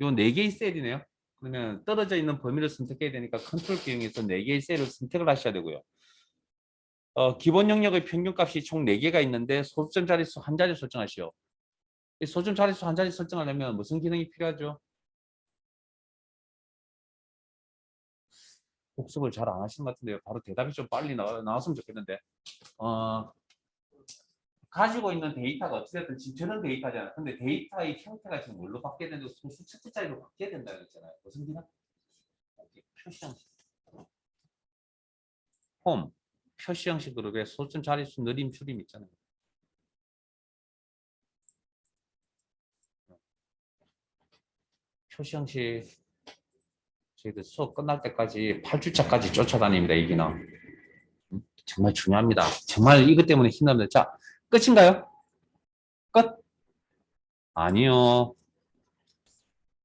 요 4개의 셀이네요. 그러면 떨어져 있는 범위를 선택해야 되니까 컨트롤 키 이용해서 4개의 셀을 선택을 하셔야 되고요. 기본 영역의 평균값이 총 4개가 있는데 소수점 자릿수 한 자리 설정하시오. 이 소수점 자릿수 한 자리 설정하려면 무슨 기능이 필요하죠? 복습을 잘 안 하시는 것 같은데요. 바로 대답이 좀 빨리 나왔으면 좋겠는데. 어, 가지고 있는 데이터가 어찌됐든 지금 저런 데이터잖아요. 근데 데이터의 형태가 지금 뭘로 바뀌어야 되는데 소수 첫 자리로 바뀌어야 된다고 했잖아요. 무슨 기능? 표시 형식. 홈. 표시 형식 그룹에 소수점 자릿수 늘림 줄임 있잖아요. 표시 형식 저희들 수업 끝날 때까지 8주차까지 쫓아다닙니다. 이 기능. 정말 중요합니다. 정말 이것 때문에 힘납니다. 자, 끝인가요? 끝? 아니요.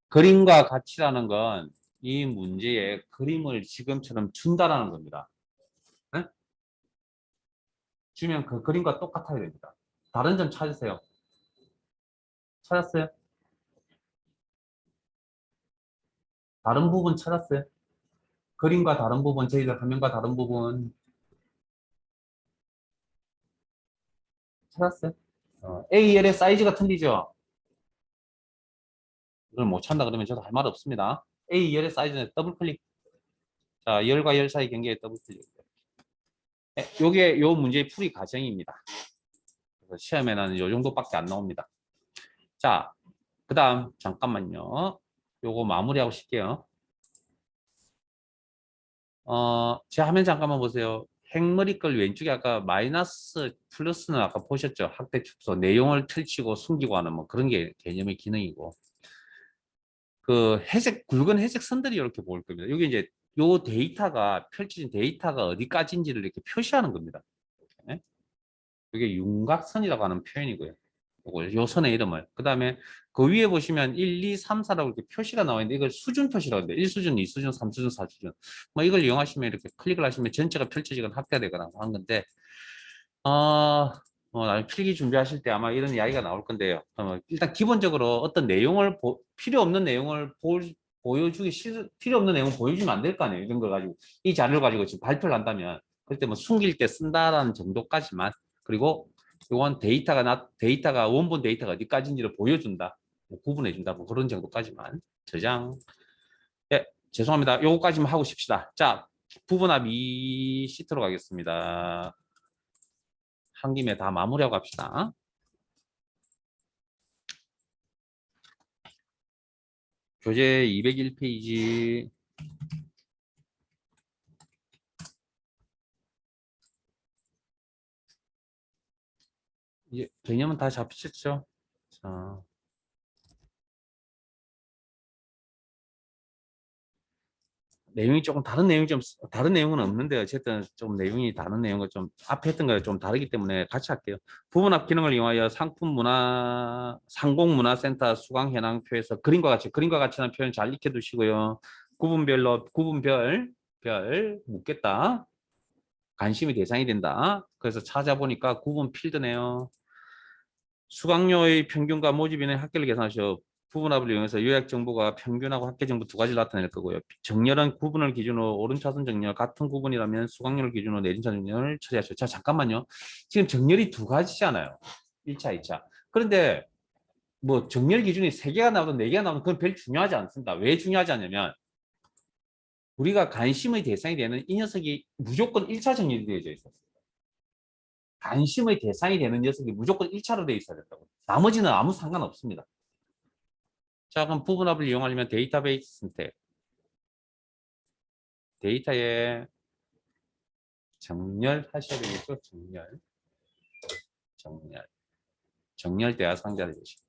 그림과 가치라는 건 이 문제에 그림을 지금처럼 준다라는 겁니다. 네? 주면 그 그림과 똑같아야 됩니다. 다른 점 찾으세요. 찾았어요? 다른 부분 찾았어요? 그림과 다른 부분, 저희들 화면과 다른 부분 찾았어요? AL의 사이즈가 틀리죠? 이걸 못 찾는다 그러면 저도 할 말 없습니다. AL의 사이즈는 더블 클릭. 자, 열과 열 사이 경계에 더블 클릭. 요게 요 문제의 풀이 과정입니다. 그래서 시험에는 요 정도밖에 안 나옵니다. 자, 그 다음 잠깐만요. 요거 마무리하고 싶게요. 제 화면 잠깐만 보세요. 행머리글 왼쪽에 아까 마이너스 플러스는 아까 보셨죠? 학대 축소 내용을 틀치고 숨기고 하는 뭐 그런 게 개념의 기능이고 그 회색 굵은 회색 선들이 이렇게 보일 겁니다. 여기 이제 요 데이터가 펼쳐진 데이터가 어디까지인지를 이렇게 표시하는 겁니다. 네? 이게 윤곽선이라고 하는 표현이고요. 요 선의 이름을. 그 다음에 그 위에 보시면 1, 2, 3, 4라고 이렇게 표시가 나와 있는데 이걸 수준 표시라고 하는데 1수준, 2수준, 3수준, 4수준. 뭐 이걸 이용하시면 이렇게 클릭을 하시면 전체가 펼쳐지거나 확대되거나 하는 건데 나중에 필기 준비하실 때 아마 이런 이야기가 나올 건데요. 일단 기본적으로 어떤 내용을 필요 없는 내용을 보여주기 필요 없는 내용 보여주면 안 될 거 아니에요. 이런 걸 가지고 이 자료를 가지고 지금 발표를 한다면 그때 뭐 숨길 때 쓴다라는 정도까지만 그리고 이건 데이터가 원본 데이터가 어디까지인지를 보여준다, 뭐 구분해준다, 뭐 그런 정도까지만 저장. 네, 죄송합니다. 요거까지만 하고 싶시다. 자, 부분합 2 시트로 가겠습니다. 한 김에 다 마무리하고 갑시다. 교재 201페이지. 이제 개념은 다 잡히셨죠? 자, 내용이 조금 다른 내용이 좀 다른 내용은 없는데 어쨌든 좀 내용이 다른 내용과 좀 앞에 했던 거랑 좀 다르기 때문에 같이 할게요. 부분합 기능을 이용하여 상공문화센터 수강 현황표에서 그림과 같이는 표현 잘 익혀두시고요. 별 묻겠다. 관심이 대상이 된다. 그래서 찾아보니까 구분 필드네요. 수강료의 평균과 모집인의 합계를 계산하시오. 부분합을 이용해서 요약 정보가 평균하고 합계 정보 두 가지를 나타낼 거고요. 정렬은 구분을 기준으로 오른차순 정렬, 같은 구분이라면 수강료를 기준으로 내림차순 정렬을 처리하시오. 자, 잠깐만요. 지금 정렬이 두 가지잖아요. 1차, 2차. 그런데 뭐 정렬 기준이 3개가 나오든 4개가 나오든 그건 별 중요하지 않습니다. 왜 중요하지 않냐면 우리가 관심의 대상이 되는 이 녀석이 무조건 1차 정렬이 되어져 있어요. 관심의 대상이 되는 녀석이 무조건 1차로 되어 있어야 된다고. 나머지는 아무 상관없습니다. 자, 그럼 부분합을 이용하려면 데이터베이스 선택. 데이터에 정렬하셔야 되겠죠? 정렬 대화 상자를 보시고.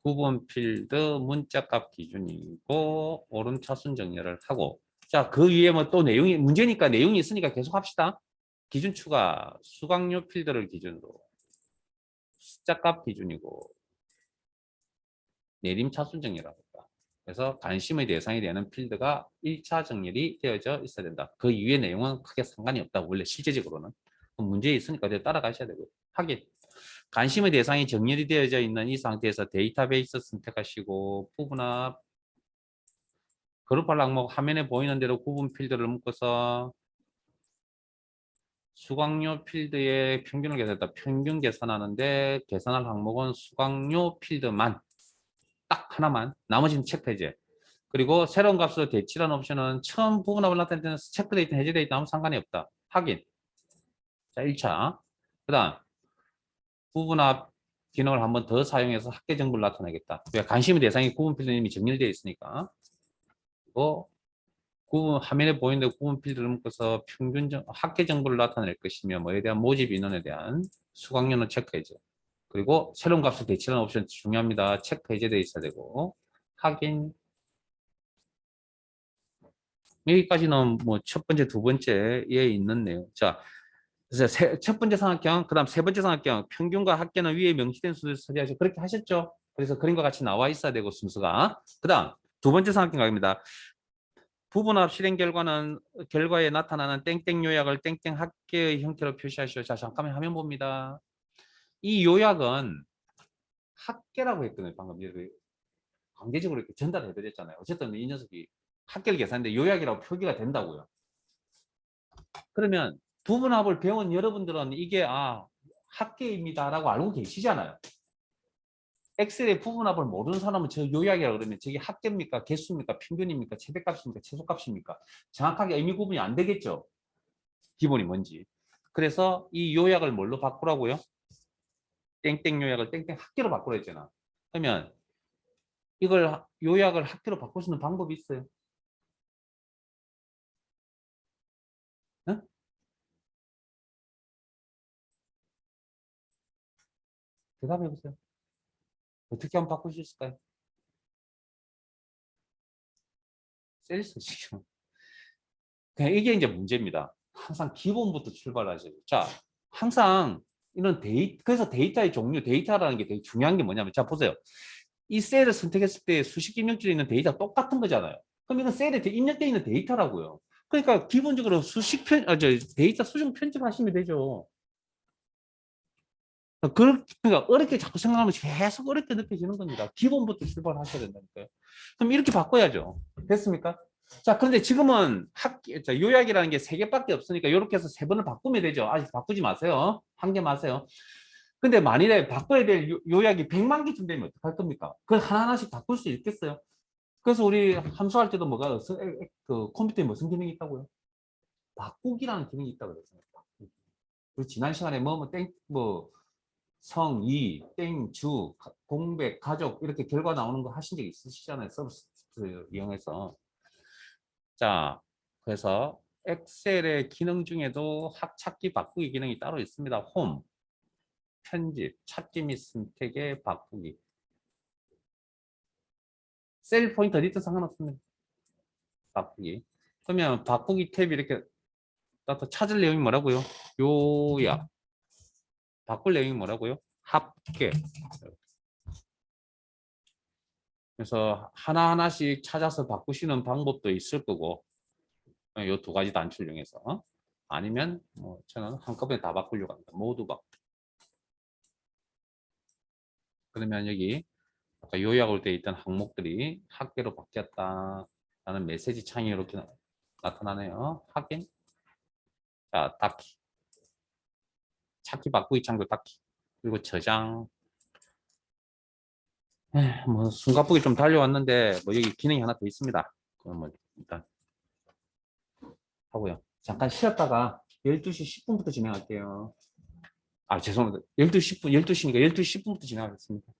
구분 필드 문자값 기준이고 오른차순 정렬을 하고. 자, 그 위에 뭐 또 내용이 문제니까 내용이 있으니까 계속 합시다. 기준 추가, 수강료 필드를 기준으로 숫자값 기준이고 내림 차순 정렬하고 있다. 그래서 관심의 대상이 되는 필드가 1차 정렬이 되어져 있어야 된다. 그 이후의 내용은 크게 상관이 없다. 원래 실제적으로는. 문제에 있으니까 따라가셔야 되고요. 하긴 관심의 대상이 정렬이 되어져 있는 이 상태에서 데이터베이스 선택하시고 부분합 그룹할 항목 화면에 보이는 대로 구분 필드를 묶어서 수강료 필드의 평균을 계산했다. 평균 계산하는데 계산할 항목은 수강료 필드만 딱 하나만 나머지는 체크해제. 그리고 새로운 값으로 대치라는 옵션은 처음 부분합을 나타낼 때는 체크되어 있든 해제되어 있든 아무 상관이 없다. 확인. 자, 1차. 그 다음 부분합 기능을 한번 더 사용해서 합계 정보를 나타내겠다. 왜? 관심의 대상이 구분 필드는 이미 정렬되어 있으니까. 그리고 구분 화면에 보이는 구분 필드를 묶어서 합계 정보를 나타낼 것이며 뭐에 대한 모집 인원에 대한 수강료는 체크해제. 그리고 새로운 값을 대치하는 옵션 중요합니다. 체크 해제되어 있어야 되고 확인. 여기까지는 뭐 첫 번째, 두 번째에 있는 내용. 자, 그래서 첫 번째 삼각형, 그 다음 세 번째 삼각형, 평균과 합계는 위에 명시된 순서를 처리하시고 그렇게 하셨죠? 그래서 그림과 같이 나와 있어야 되고 순서가. 그 다음 두 번째 삼각형 가입니다. 부분합 실행 결과에 나타나는 땡땡 요약을 땡땡 합계의 형태로 표시하시오. 자, 잠깐만 화면 봅니다. 이 요약은 합계라고 했거든요. 방금 관계적으로 이렇게 전달해 드렸잖아요. 어쨌든 이 녀석이 합계를 계산했는데 요약이라고 표기가 된다고요. 그러면 부분합을 배운 여러분들은 이게 합계입니다라고 알고 계시잖아요. 엑셀의 부분합을 모르는 사람은 저 요약이라고 그러면 저게 합계입니까? 개수입니까? 평균입니까? 최대값입니까? 최소값입니까? 정확하게 의미 구분이 안 되겠죠. 기본이 뭔지. 그래서 이 요약을 뭘로 바꾸라고요? 땡땡 요약을 땡땡 합계로 바꾸라 했잖아. 그러면 이걸 요약을 합계로 바꿀 수 있는 방법이 있어요. 어? 대답해 보세요. 어떻게 하면 바꿀 수 있을까요? 셀수 지금. 그냥 이게 이제 문제입니다. 항상 기본부터 출발하셔야 돼요. 자, 항상 이런 그래서 데이터의 종류, 데이터라는 게 되게 중요한 게 뭐냐면, 자, 보세요. 이 셀을 선택했을 때 수식 입력줄에 있는 데이터가 똑같은 거잖아요. 그럼 이건 셀에 입력되어 있는 데이터라고요. 그러니까 기본적으로 데이터 수정 편집하시면 되죠. 그러니까 어렵게 자꾸 생각하면 계속 어렵게 느껴지는 겁니다. 기본부터 출발하셔야 된다니까요. 그럼 이렇게 바꿔야죠. 됐습니까? 자, 그런데 지금은 요약이라는 게 3개밖에 없으니까 이렇게 해서 3번을 바꾸면 되죠. 아직 바꾸지 마세요. 한 개 마세요. 근데 만일에 바꿔야 될 요약이 100만 개쯤 되면 어떡할 겁니까? 그걸 하나하나씩 바꿀 수 있겠어요? 그래서 우리 함수할 때도 그 컴퓨터에 무슨 기능이 있다고요? 바꾸기라는 기능이 있다고 그랬어요. 그리고 지난 시간에 성, 이, 땡, 주, 공백, 가족 이렇게 결과 나오는 거 하신 적 있으시잖아요. 서비스 이용해서. 자, 그래서 엑셀의 기능 중에도 찾기 바꾸기 기능이 따로 있습니다. 홈, 편집, 찾기 및 선택의 바꾸기. 셀 포인트 어디든 상관없습니다. 바꾸기. 그러면 바꾸기 탭 이렇게 딱 찾을 내용이 뭐라고요? 요약. 바꿀 내용이 뭐라고요? 합계. 그래서 하나하나씩 찾아서 바꾸시는 방법도 있을 거고, 요 두 가지 단추를 이용해서. 아니면 뭐 저는 한꺼번에 다 바꾸려고 합니다. 모두 바꾸. 그러면 여기 아까 요약으로 되어 있던 항목들이 합계로 바뀌었다 라는 메시지 창이 이렇게 나타나네요. 확인. 자, 닫기. 찾기 바꾸기 창도 닫기. 그리고 저장. 뭐 숨가쁘게 좀 달려왔는데 뭐 여기 기능이 하나 더 있습니다. 그럼 뭐 일단 하고요. 잠깐 쉬었다가 12시 10분부터 진행할게요. 아, 죄송합니다. 12시 10분, 12시니까 12시 10분부터 진행하겠습니다.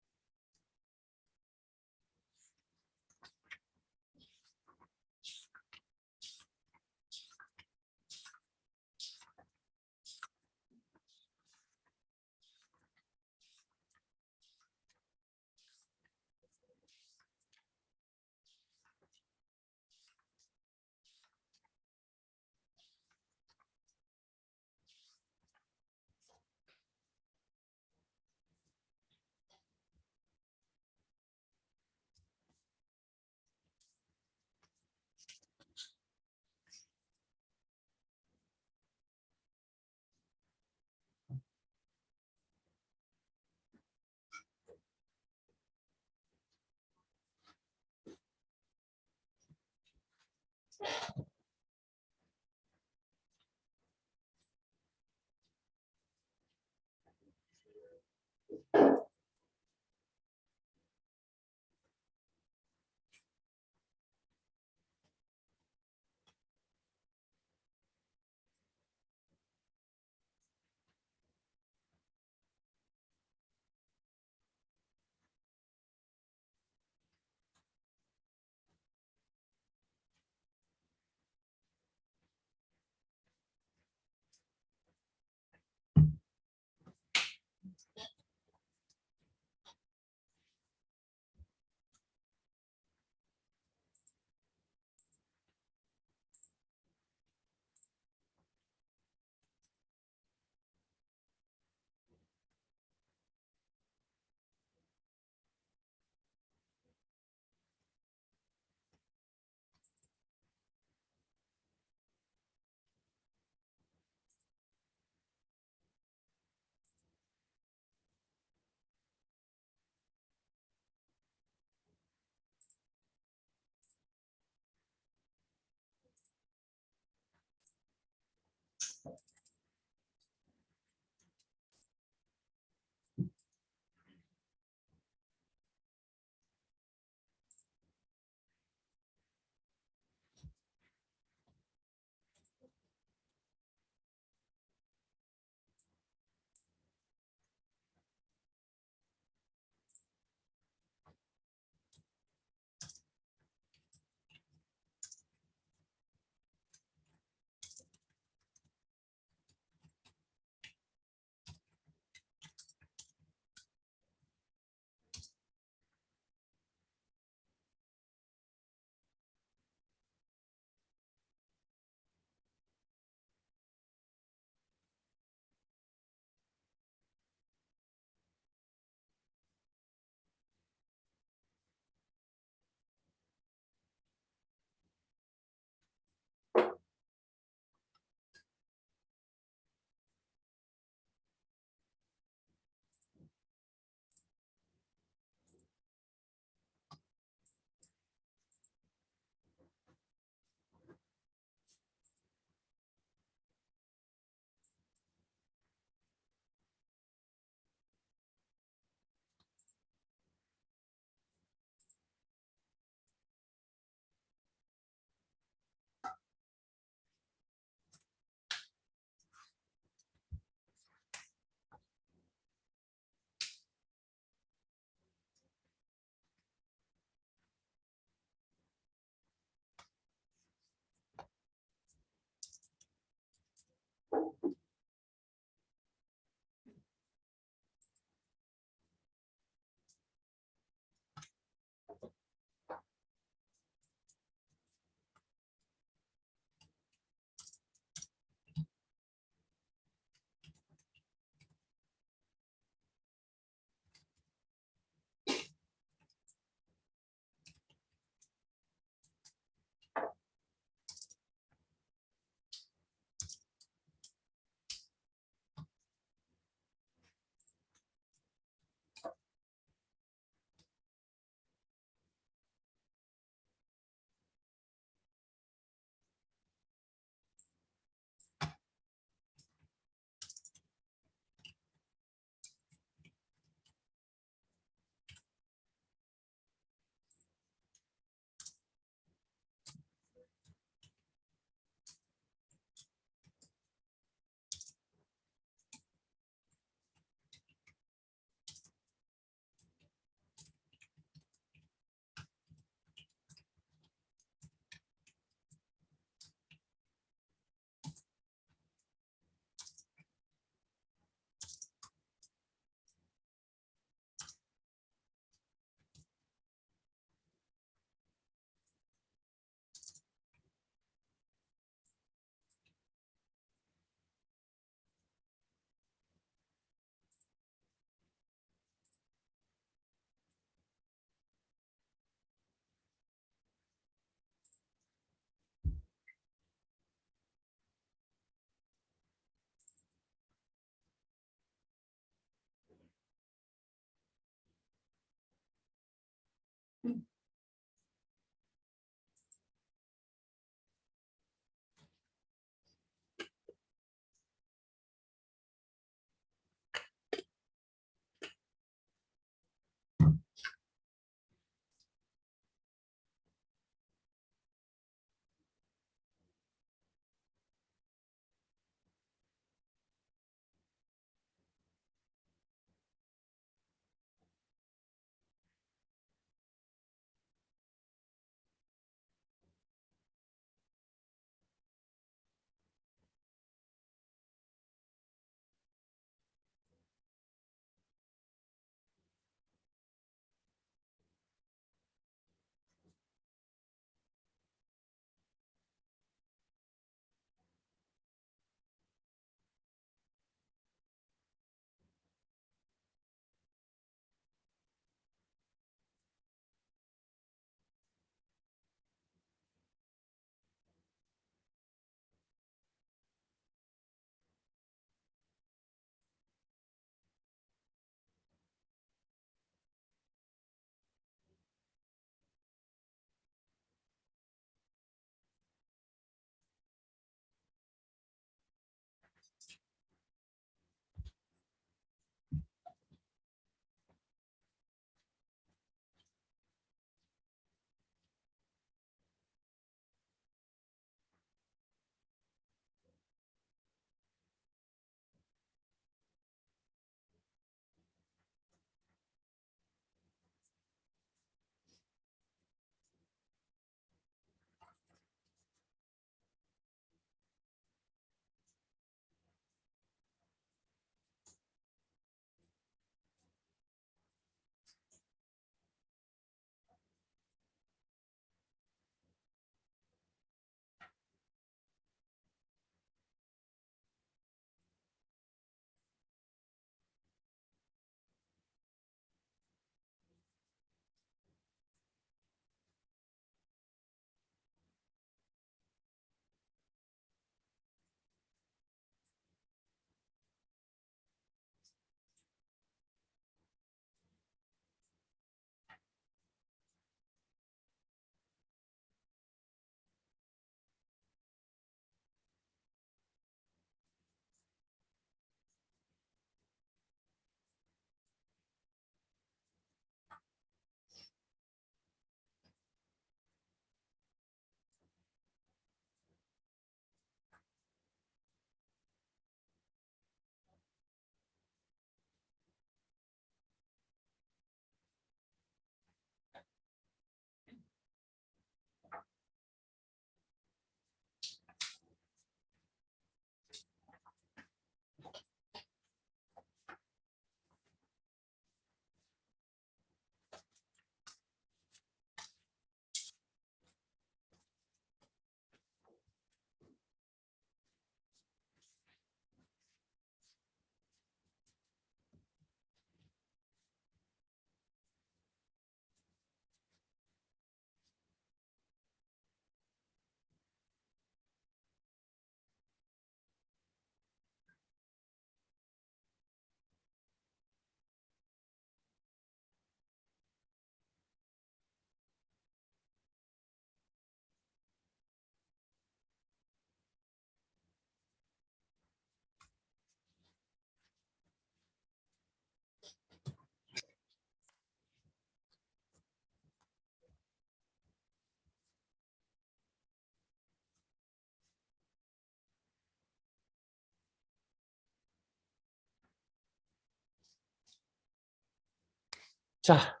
자,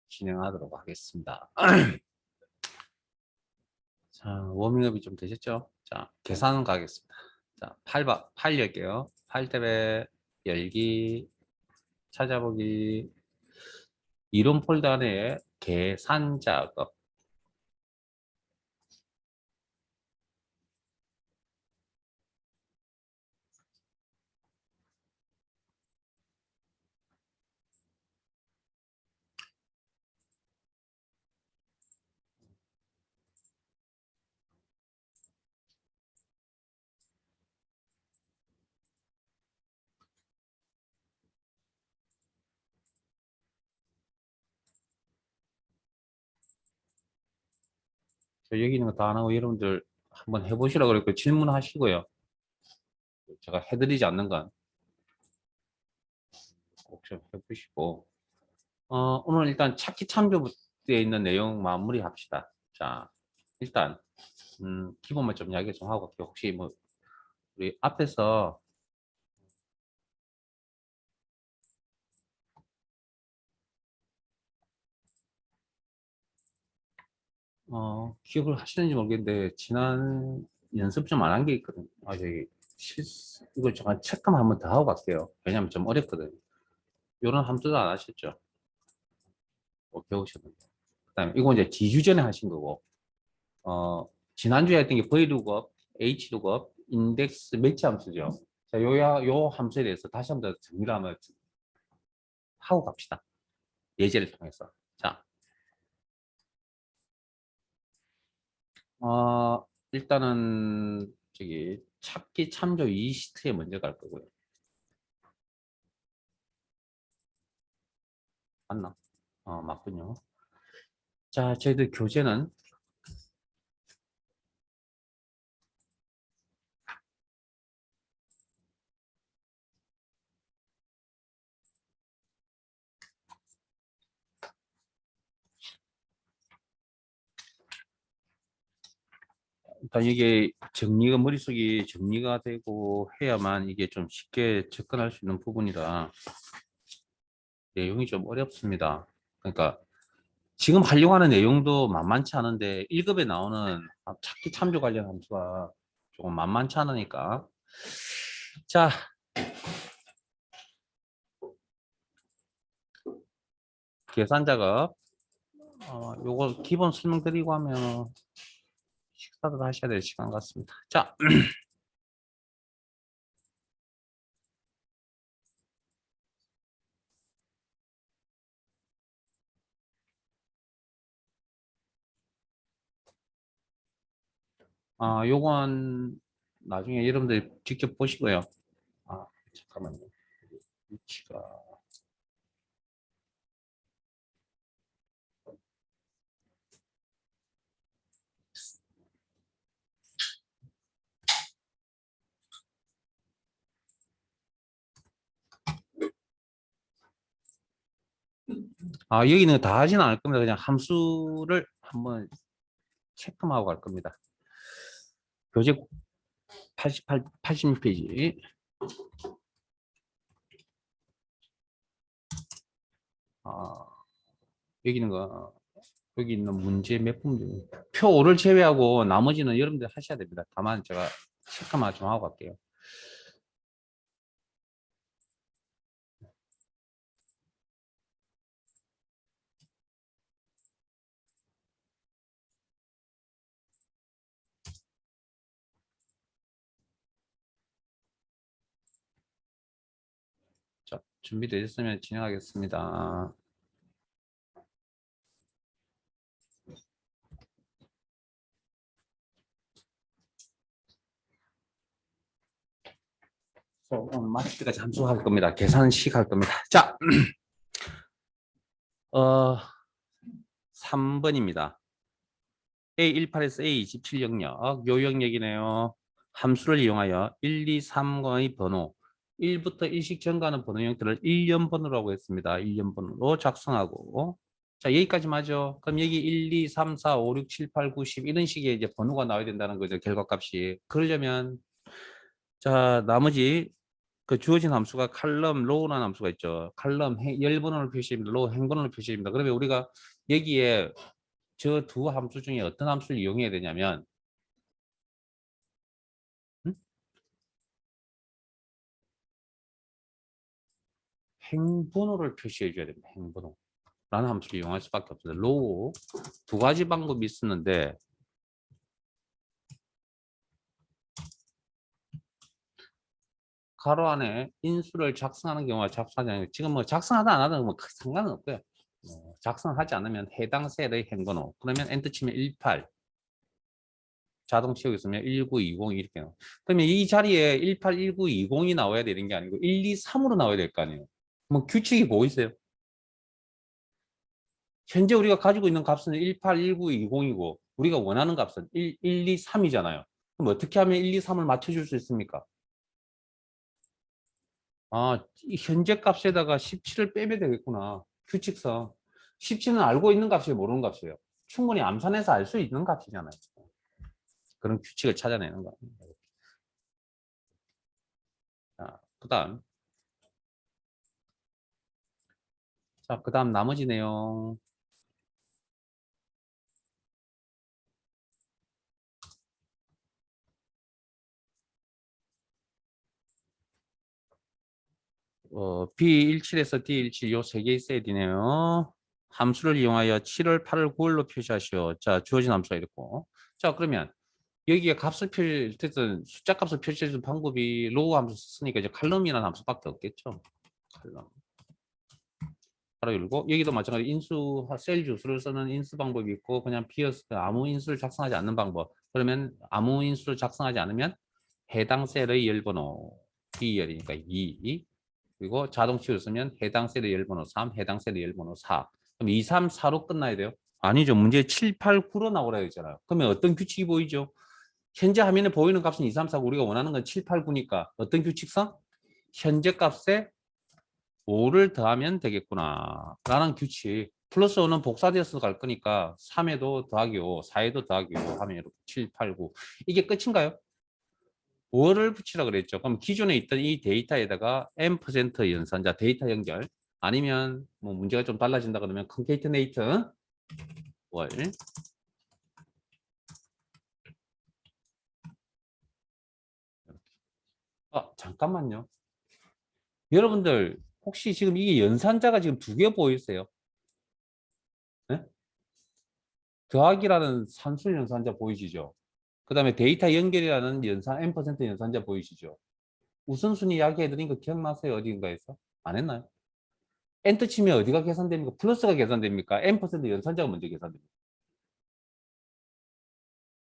진행하도록 하겠습니다. 자, 워밍업이 좀 되셨죠? 자, 계산 가겠습니다. 자, 8 열게요. 8탭에 열기, 찾아보기, 이론 폴더 안에 계산 작업. 저 여기 있는 거 다 안 하고 여러분들 한번 해보시라고 그랬고 질문하시고요. 제가 해드리지 않는 건 꼭 좀 해보시고. 오늘 일단 찾기 참조되어 있는 내용 마무리 합시다. 자, 일단 기본만 좀 이야기 좀 하고 갈게요. 혹시 뭐 우리 앞에서 기억을 하시는지 모르겠는데 지난 연습 좀 안 한 게 있거든요. 저기 이거 잠깐 체크만 한번 더 하고 갈게요. 왜냐면 좀 어렵거든요. 이런 함수도 안 하셨죠? 뭐 배우셨는데. 그다음에 이거 이제 지주전에 하신 거고, 지난주에 했던 게 Vlookup, Hlookup, 인덱스 매치 함수죠. 자, 요 함수에 대해서 다시 한번 더 정리를 한번 하고 갑시다. 예제를 통해서. 자, 일단은 저기 찾기 참조 이시트에 먼저 갈 거고요. 맞나? 맞군요. 자, 저희들 교재는 일단 이게 정리가 머릿속이 정리가 되고 해야만 이게 좀 쉽게 접근할 수 있는 부분이라 내용이 좀 어렵습니다. 그러니까 지금 하려고 하는 내용도 만만치 않은데 1급에 나오는 찾기 참조 관련 함수가 조금 만만치 않으니까. 자, 계산 작업. 요거 기본 설명드리고 하면 식사도 하셔야 될 시간 같습니다. 자, 요건 나중에 여러분들 직접 보시고요. 잠깐만요. 위치가. 여기는 다 하지는 않을 겁니다. 그냥 함수를 한번 체크만 하고 갈 겁니다. 교재 86페이지. 여기 있는 거, 여기 있는 문제 몇 분, 표 5를 제외하고 나머지는 여러분들 하셔야 됩니다. 다만 제가 체크만 좀 하고 갈게요. 자, 준비되셨으면 진행하겠습니다. 오늘 마칠 때까지 함수할 겁니다. 계산식 할 겁니다. 자, 3번입니다. A18에서 A27 영역, 요 영역이네요. 함수를 이용하여 1, 2, 3권의 번호, 1부터 일식 증가하는 번호 형태를 1년 번호라고 했습니다. 1년 번호로 작성하고. 자, 여기까지 맞죠? 그럼 여기 1, 2, 3, 4, 5, 6, 7, 8, 9, 10 이런 식의 이제 번호가 나와야 된다는 거죠. 결과값이. 그러려면 자, 나머지 그 주어진 함수가 칼럼 로우라는 함수가 있죠. 칼럼 열번호를 표시합니다. 로우 행번호를 표시합니다. 그러면 우리가 여기에 저 두 함수 중에 어떤 함수를 이용해야 되냐면 음? 행번호를 표시해 줘야 됩니다. 행번호 라는 함수를 이용할 수밖에 없어요. 로우 두 가지 방법이 있었는데 가로 안에 인수를 작성하는 경우와 작성하지 않는 지금 뭐 작성하다 안 하다 뭐 상관은 없고요. 작성하지 않으면 해당 셀의 행번호 그러면 엔터 치면 18 자동 치우기 있으면 1920 이렇게 나와요. 그러면 이 자리에 181920이 나와야 되는 게 아니고 123으로 나와야 될 거 아니에요. 뭐 규칙이 뭐 있어요? 현재 우리가 가지고 있는 값은 181920이고 우리가 원하는 값은 123이잖아요. 그럼 어떻게 하면 123을 맞춰줄 수 있습니까? 아, 이 현재 값에다가 17을 빼면 되겠구나. 규칙상. 17은 알고 있는 값이에요, 모르는 값이에요. 충분히 암산해서 알 수 있는 값이잖아요. 그런 규칙을 찾아내는 거예요. 자, 그다음. 자, 그다음 나머지 내용. B17에서 D17 요 세 개 있어야 되네요. 함수를 이용하여 7월, 8월, 9월로 표시하시오. 자, 주어진 함수가 이렇고. 자, 그러면 여기에 값을 어쨌든 숫자 값을 표시해주는 방법이 로우 함수 쓰니까 이제 칼럼이라는 함수밖에 없겠죠. 칼럼. 바로 열고 여기도 마찬가지로 인수 셀 주수를 쓰는 인수 방법이 있고 그냥 비어서 아무 인수를 작성하지 않는 방법. 그러면 아무 인수를 작성하지 않으면 해당 셀의 열번호 B열이니까 2 그리고 자동 치우 쓰면 해당 셀의 열번호 3 해당 셀의 열번호 4 그럼 2, 3, 4로 끝나야 돼요? 아니죠. 문제 7, 8, 9로 나오라 했잖아요. 그러면 어떤 규칙이 보이죠? 현재 화면에 보이는 값은 2, 3, 4, 우리가 원하는 건 7, 8, 9니까 어떤 규칙상? 현재 값에 5를 더하면 되겠구나 라는 규칙. 플러스 5는 복사되어서 갈 거니까 3에도 더하기 5, 4에도 더하기 5 하면 이렇게 7, 8, 9 이게 끝인가요? 5를 붙이라 그랬죠. 그럼 기존에 있던 이 데이터에다가 M% 연산자 데이터 연결 아니면 뭐 문제가 좀 달라진다 그러면 컨케이트네이트 월 잠깐만요. 여러분들 혹시 지금 이게 연산자가 지금 두 개 보이세요? 네? 더하기라는 산술 연산자 보이시죠? 그 다음에 데이터 연결이라는 M% 연산자 보이시죠? 우선순위 이야기해드린 거 기억나세요? 어디인가에서? 안 했나요? 엔터 치면 어디가 계산됩니까? 플러스가 계산됩니까? M% 연산자가 먼저 계산됩니다.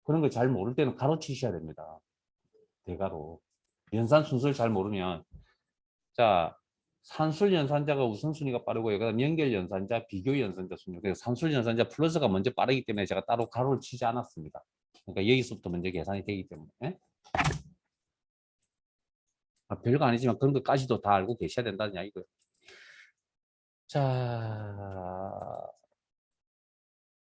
그런 걸 잘 모를 때는 가로치셔야 됩니다. 대가로. 연산 순서를 잘 모르면 자 산술 연산자가 우선순위가 빠르고 그다음 연결 연산자, 비교 연산자 순위. 그래서 산술 연산자 플러스가 먼저 빠르기 때문에 제가 따로 가로를 치지 않았습니다. 그러니까 여기서부터 먼저 계산이 되기 때문에 별거 아니지만 그런 것까지도 다 알고 계셔야 된다는 이야기고요. 자,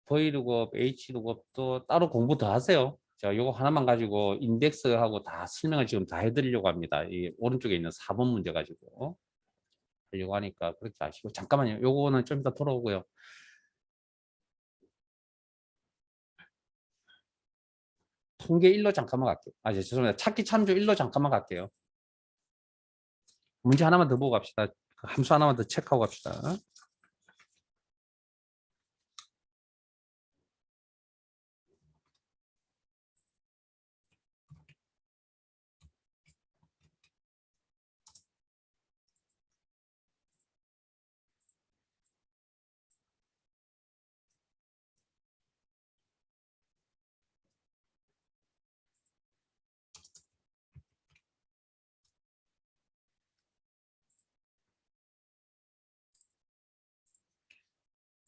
V룩업, H룩업도 따로 공부 더 하세요. 제가 요거 하나만 가지고 인덱스하고 다 설명을 지금 다 해드리려고 합니다. 이 오른쪽에 있는 4번 문제 가지고 하려고 하니까 그렇게 아시고 잠깐만요. 요거는 좀 이따 돌아오고요. 통계 1로 잠깐만 갈게요. 죄송합니다. 찾기 참조 1로 잠깐만 갈게요. 문제 하나만 더 보고 갑시다. 함수 하나만 더 체크하고 갑시다.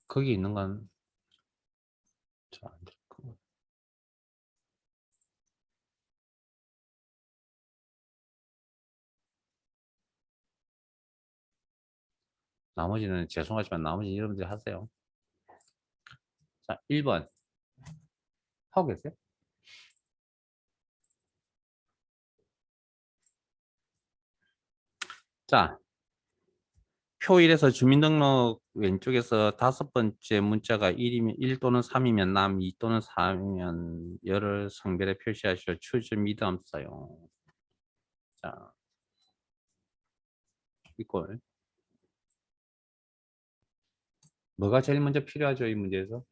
거기 있는 건 자, 나머지는 죄송하지만 나머지 여러분들이 하세요. 자, 1번 하고 계세요? 자, 표 1에서 주민등록 왼쪽에서 다섯 번째 문자가 1이면 1 또는 3이면 남, 2 또는 3이면 열을 성별에 표시하시오. choose 미드함 사용. 자, 이걸 뭐가 제일 먼저 필요하죠? 이 문제에서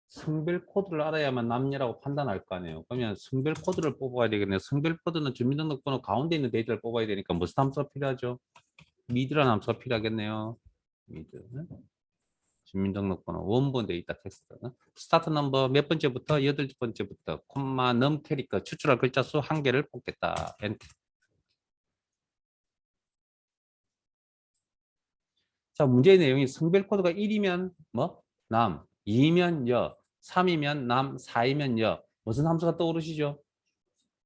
성별 코드를 알아야만 남녀라고 판단할 거 아니에요. 그러면 성별 코드를 뽑아야 되겠네요. 성별 코드는 주민등록번호 가운데 있는 데이터를 뽑아야 되니까 무슨 함수가 필요하죠? 미드라는 함수가 필요하겠네요. 미드. 주민등록번호 원본 데이터 텍스트. 스타트 넘버 몇 번째부터 여덟 번째부터 콤마 넘 캐릭터 추출할 글자 수 한 개를 뽑겠다. 엔터. 자, 문제의 내용이 성별 코드가 1이면 뭐? 남, 2면 여, 3이면 남, 4이면 여. 무슨 함수가 떠오르시죠?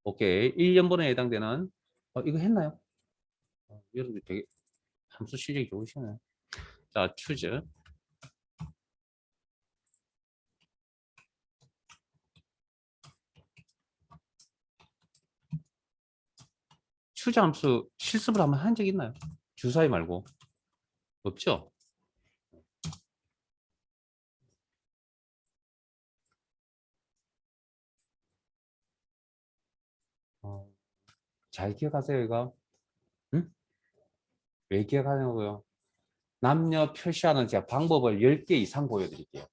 오케이. 1년번호에 해당되는 이거 했나요? 여러분들 되게 함수 실력이 좋으시네. 자, choose. choose 함수 실습을 한번 한 적 있나요? 주사위 말고. 없죠? 어, 잘 기억하세요, 이거. 응? 왜 기억하냐고요? 남녀 표시하는 제가 방법을 10개 이상 보여드릴게요.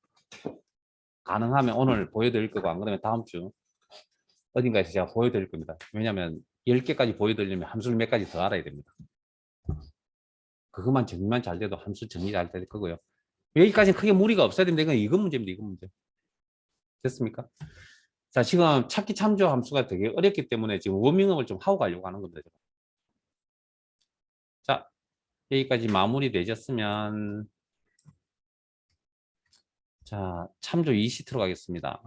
가능하면 오늘 보여드릴 거고 안 그러면 다음 주 어딘가에서 제가 보여드릴 겁니다. 왜냐하면 10개까지 보여드리려면 함수를 몇 가지 더 알아야 됩니다. 그것만 정리만 잘 돼도 함수 정리 잘 될 거고요. 여기까지는 크게 무리가 없어야 됩니다. 이건 문제입니다. 이건 문제. 됐습니까? 자, 지금 찾기 참조 함수가 되게 어렵기 때문에 지금 워밍업을 좀 하고 가려고 하는 겁니다. 자, 여기까지 마무리 되셨으면 자, 참조 2시트로 가겠습니다.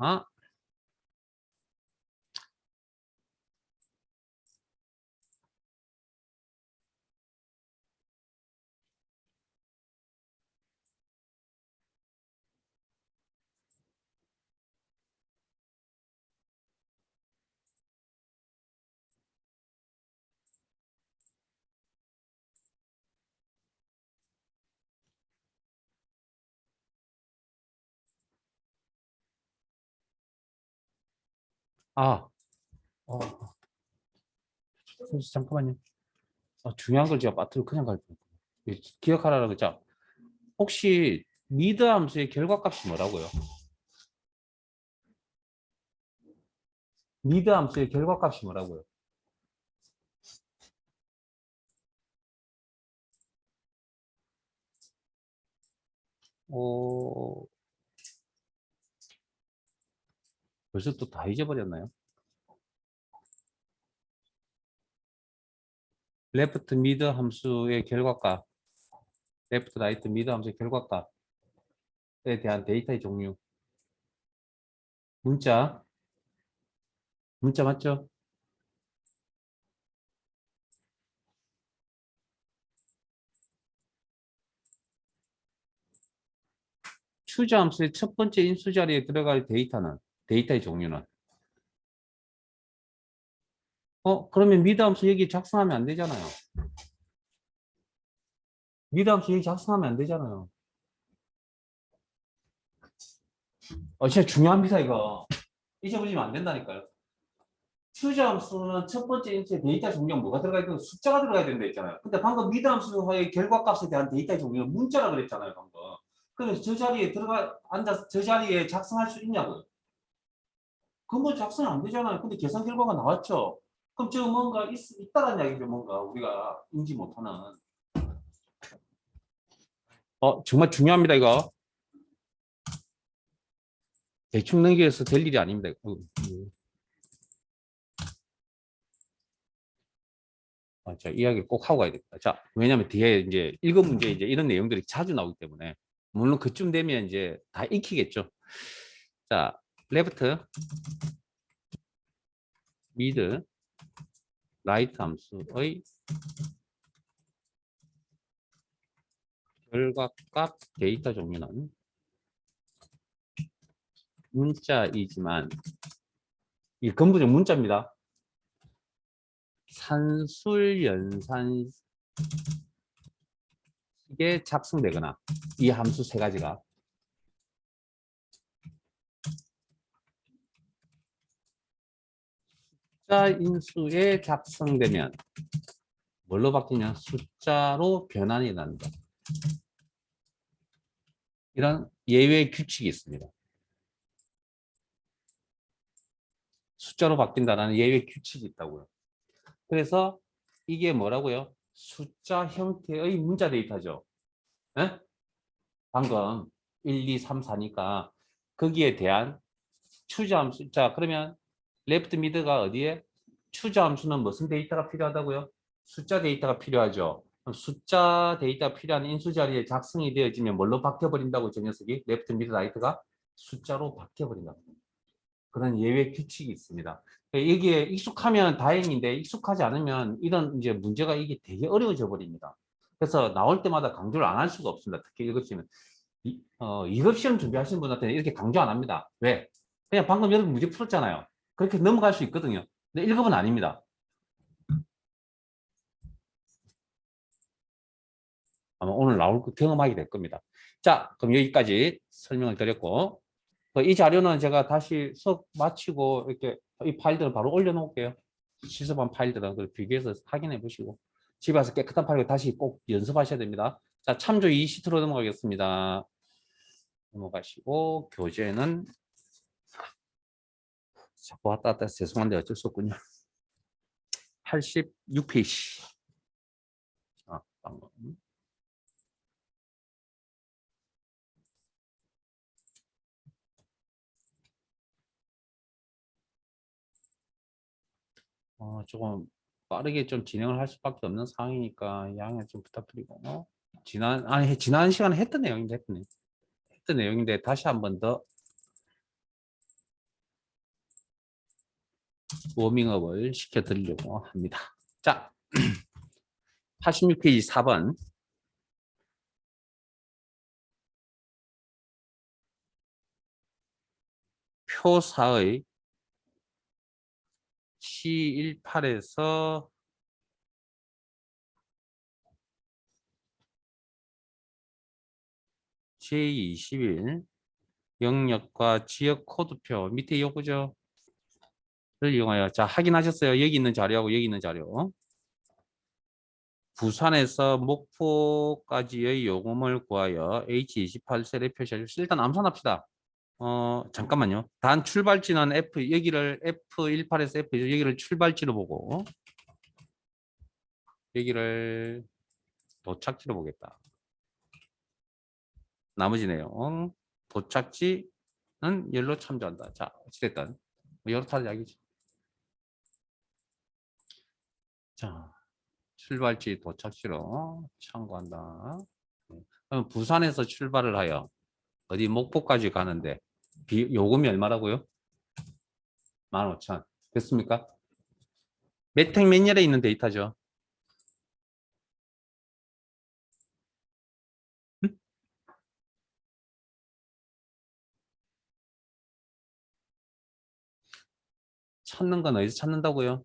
아, 어, 잠깐만요. 중요한 걸 제가 빠뜨려 그냥 갈 거예요. 기억하라고 그랬죠. 혹시 미드 함수의 결과값이 뭐라고요? 미드 함수의 결과값이 뭐라고요? 어, 벌써 또 다 잊어버렸나요? 레프트 미드 함수의 결과값, 레프트 라이트 미드 함수의 결과값에 대한 데이터의 종류. 문자, 문자 맞죠? 추자 함수의 첫 번째 인수 자리에 들어갈 데이터는, 데이터의 종류는. 그러면 미드 함수 여기 작성하면 안 되잖아요. 미드 함수 여기 작성하면 안 되잖아요. 진짜 중요합니다, 이거. 잊어버리면 안 된다니까요. 추자 함수는 첫 번째 인수의 데이터 종류가 뭐가 들어가 있고 숫자가 들어가야 된다 했잖아요. 근데 방금 미드 함수의 결과값에 대한 데이터 종류는 문자라 그랬잖아요, 방금. 그래서 저 자리에 들어가 앉아서 저 자리에 작성할 수 있냐고요. 그건 뭐 작성이 안 되잖아요. 근데 계산 결과가 나왔죠. 그럼 저 뭔가 있다는 이야기죠, 뭔가 우리가 인지 못하는. 정말 중요합니다, 이거. 대충 넘겨서 될 일이 아닙니다. 자, 이야기를 꼭 하고 가야 됩니다. 자, 왜냐면 뒤에 이제 일곱 문제 이제 이런 내용들이 자주 나오기 때문에 물론 그쯤 되면 이제 다 익히겠죠. 자, 레프트, 미드, 라이트 함수의 결과값 데이터 종류는 문자이지만 이 근본적 문자입니다. 산술 연산 이게 작성되거나 이 함수 세 가지가 숫자 인수에 작성되면 뭘로 바뀌냐? 숫자로 변환이 난다. 이런 예외 규칙이 있습니다. 숫자로 바뀐다는 예외 규칙이 있다고요. 그래서 이게 뭐라고요? 숫자 형태의 문자 데이터죠. 에? 방금 1, 2, 3, 4니까 거기에 대한 추저함수. 자, 그러면 레프트 미드가 어디에? 추저함수는 무슨 데이터가 필요하다고요? 숫자 데이터가 필요하죠. 그럼 숫자 데이터가 필요한 인수 자리에 작성이 되어지면 뭘로 바뀌어버린다고 저 녀석이? 레프트 미드 라이트가 숫자로 바뀌어버린다. 그런 예외 규칙이 있습니다. 여기에 익숙하면 다행인데 익숙하지 않으면 이런 이제 문제가 이게 되게 어려워져 버립니다. 그래서 나올 때마다 강조를 안 할 수가 없습니다. 특히 1급시는. 2급 시험 준비하시는 분한테는 이렇게 강조 안 합니다. 왜? 그냥 방금 여러분 문제 풀었잖아요. 그렇게 넘어갈 수 있거든요. 근데 1급은 아닙니다. 아마 오늘 나올 거 경험하게 될 겁니다. 자, 그럼 여기까지 설명을 드렸고 이 자료는 제가 다시 수업 마치고 이렇게 이 파일들을 바로 올려놓을게요. 시습한 파일들은 그걸 비교해서 확인해 보시고 집에 와서 깨끗한 파일을 다시 꼭 연습하셔야 됩니다. 자, 참조 2시트로 넘어가겠습니다. 넘어가시고 교재는 자꾸 왔다 갔다 해서 죄송한데 어쩔 수 없군요. 86페이지. 방금. 조금 빠르게 좀 진행을 할 수밖에 없는 상황이니까 양해 좀 부탁드리고 지난 시간에 했던 내용인데 다시 한 번 더 워밍업을 시켜드리려고 합니다. 자, 86페이지 4번. 표4의 C18에서 J21 영역과 지역 코드표 밑에 요거죠. 를 이용하여 자 확인하셨어요. 여기 있는 자료하고 여기 있는 자료. 부산에서 목포까지의 요금을 구하여 H28 셀에 표시하십시오. 일단 암산합시다. 잠깐만요. 단 출발지는 F, 여기를 F18에서 F, 여기를 출발지로 보고, 여기를 도착지로 보겠다. 나머지 내용, 도착지는 열로 참조한다. 자, 어찌됐든, 이렇다 이야기지. 자, 출발지, 도착지로 참고한다. 그럼 부산에서 출발을 하여, 어디 목포까지 가는데, 요금이 얼마라고요? 15,000. 됐습니까? 매택 몇 년에 있는 데이터죠? 응? 찾는 건 어디서 찾는다고요?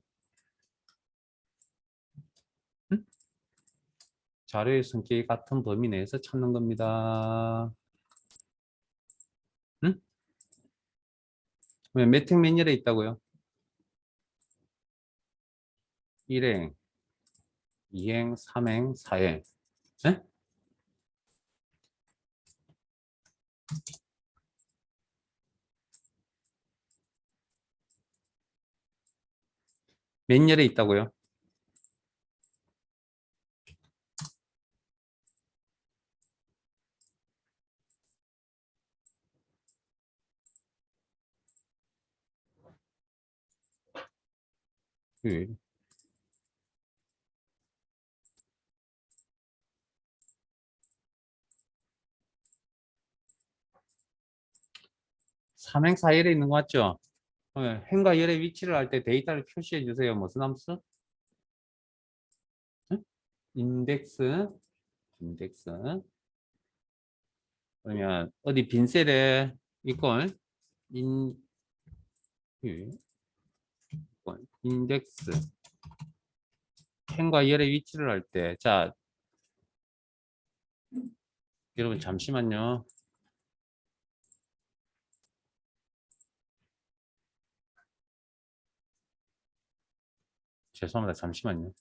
응? 자료의 성격이 같은 범위 내에서 찾는 겁니다. 응? 왜 매택 몇 년에 있다고요? 1행, 2행, 3행, 4행. 네? 몇 년에 있다고요? 그 3행, 4일에 있는 거 맞죠? 행과 열의 위치를 할 때 데이터를 표시해 주세요. 무슨 함수? 응? 인덱스, 인덱스. 그러면 어디 빈 셀에 이걸 예, 이걸 인덱스 행과 열의 위치를 할 때, 자, 여러분 잠시만요. 죄송합니다. 잠시만요.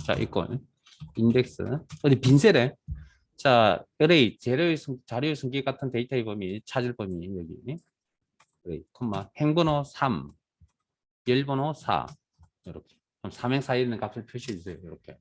자, 있고 인덱스 어디 빈셀에 자, array 자료의 성질 같은 데이터의 범위 찾을 범위 여기 array, 콤마 행번호 3, 열번호 4 이렇게 그럼 3행 사이에 있는 값을 표시해 주세요. 이렇게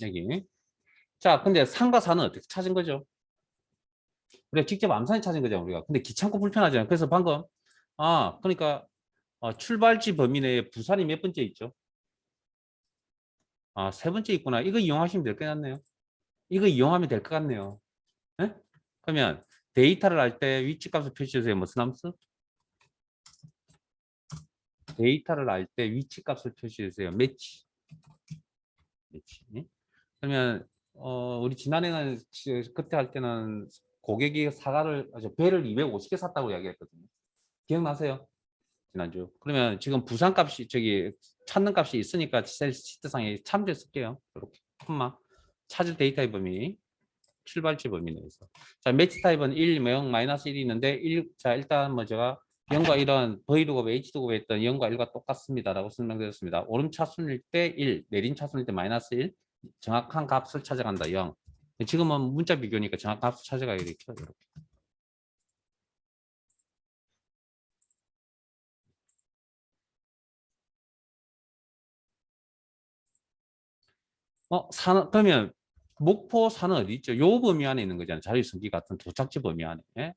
여기 자, 근데 3과 4는 어떻게 찾은 거죠? 우리가 직접 암산해 찾은 거죠, 우리가. 근데 귀찮고 불편하잖아요. 그래서 방금 그러니까 출발지 범위 내에 부산이 몇 번째 있죠? 세 번째 있구나. 이거 이용하시면 될 것 같네요. 이거 이용하면 될 것 같네요. 네? 그러면 데이터를 할 때 위치 값을 표시해 주세요. 무슨 함수? 데이터를 할 때 위치 값을 표시해 주세요. 매치. 매치. 그러면 우리 지난해는 그때 할 때는 고객이 배를 250개 샀다고 이야기했거든요. 기억나세요? 지난주. 그러면 지금 부산 값이 저기 찾는 값이 있으니까 셀 시트상에 참조 쓸게요. 이렇게 콤마 찾을 데이터의 범위 출발지 범위 내에서 자 매치 타입은 1, 0, 마이너스 1이 있는데 자 일단 뭐 제가 0과 1은 V루급, H루급에 있던 0과 1과 똑같습니다라고 설명드렸습니다. 오름 차순일 때 1, 내림 차순일 때 마이너스 1 정확한 값을 찾아간다 0. 지금은 문자 비교니까 정확한 값을 찾아가야 되겠죠. 이렇게. 그러면 목포 산은 어디 있죠? 요 범위 안에 있는 거잖아요. 자유성기 같은 도착지 범위 안에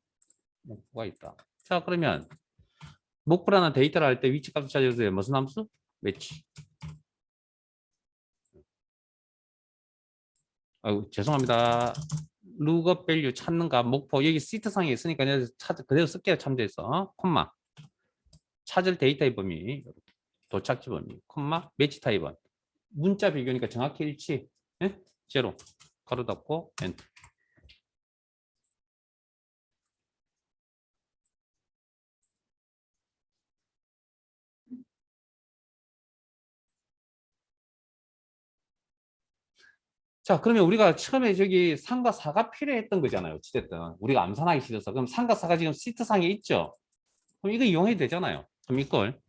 목포가 있다. 자, 그러면 목포라는 데이터를 할 때 위치 값을 찾아주세요. 무슨 함수? 매치. 죄송합니다. 룩업 밸류 찾는 값 목포 여기 시트상에 있으니까 그대로 쓸게요. 참조해서 콤마 찾을 데이터의 범위 도착지 범위 콤마 매치 타입은 문자 비교니까 정확히 일치 제로 가로 닫고 엔터. 자, 그러면 우리가 처음에 저기 3과 4가 필요했던 거잖아요. 어찌됐든. 우리가 암산하기 싫어서. 그럼 3과 4가 지금 시트상에 있죠? 그럼 이거 이용해도 되잖아요. 그럼 이걸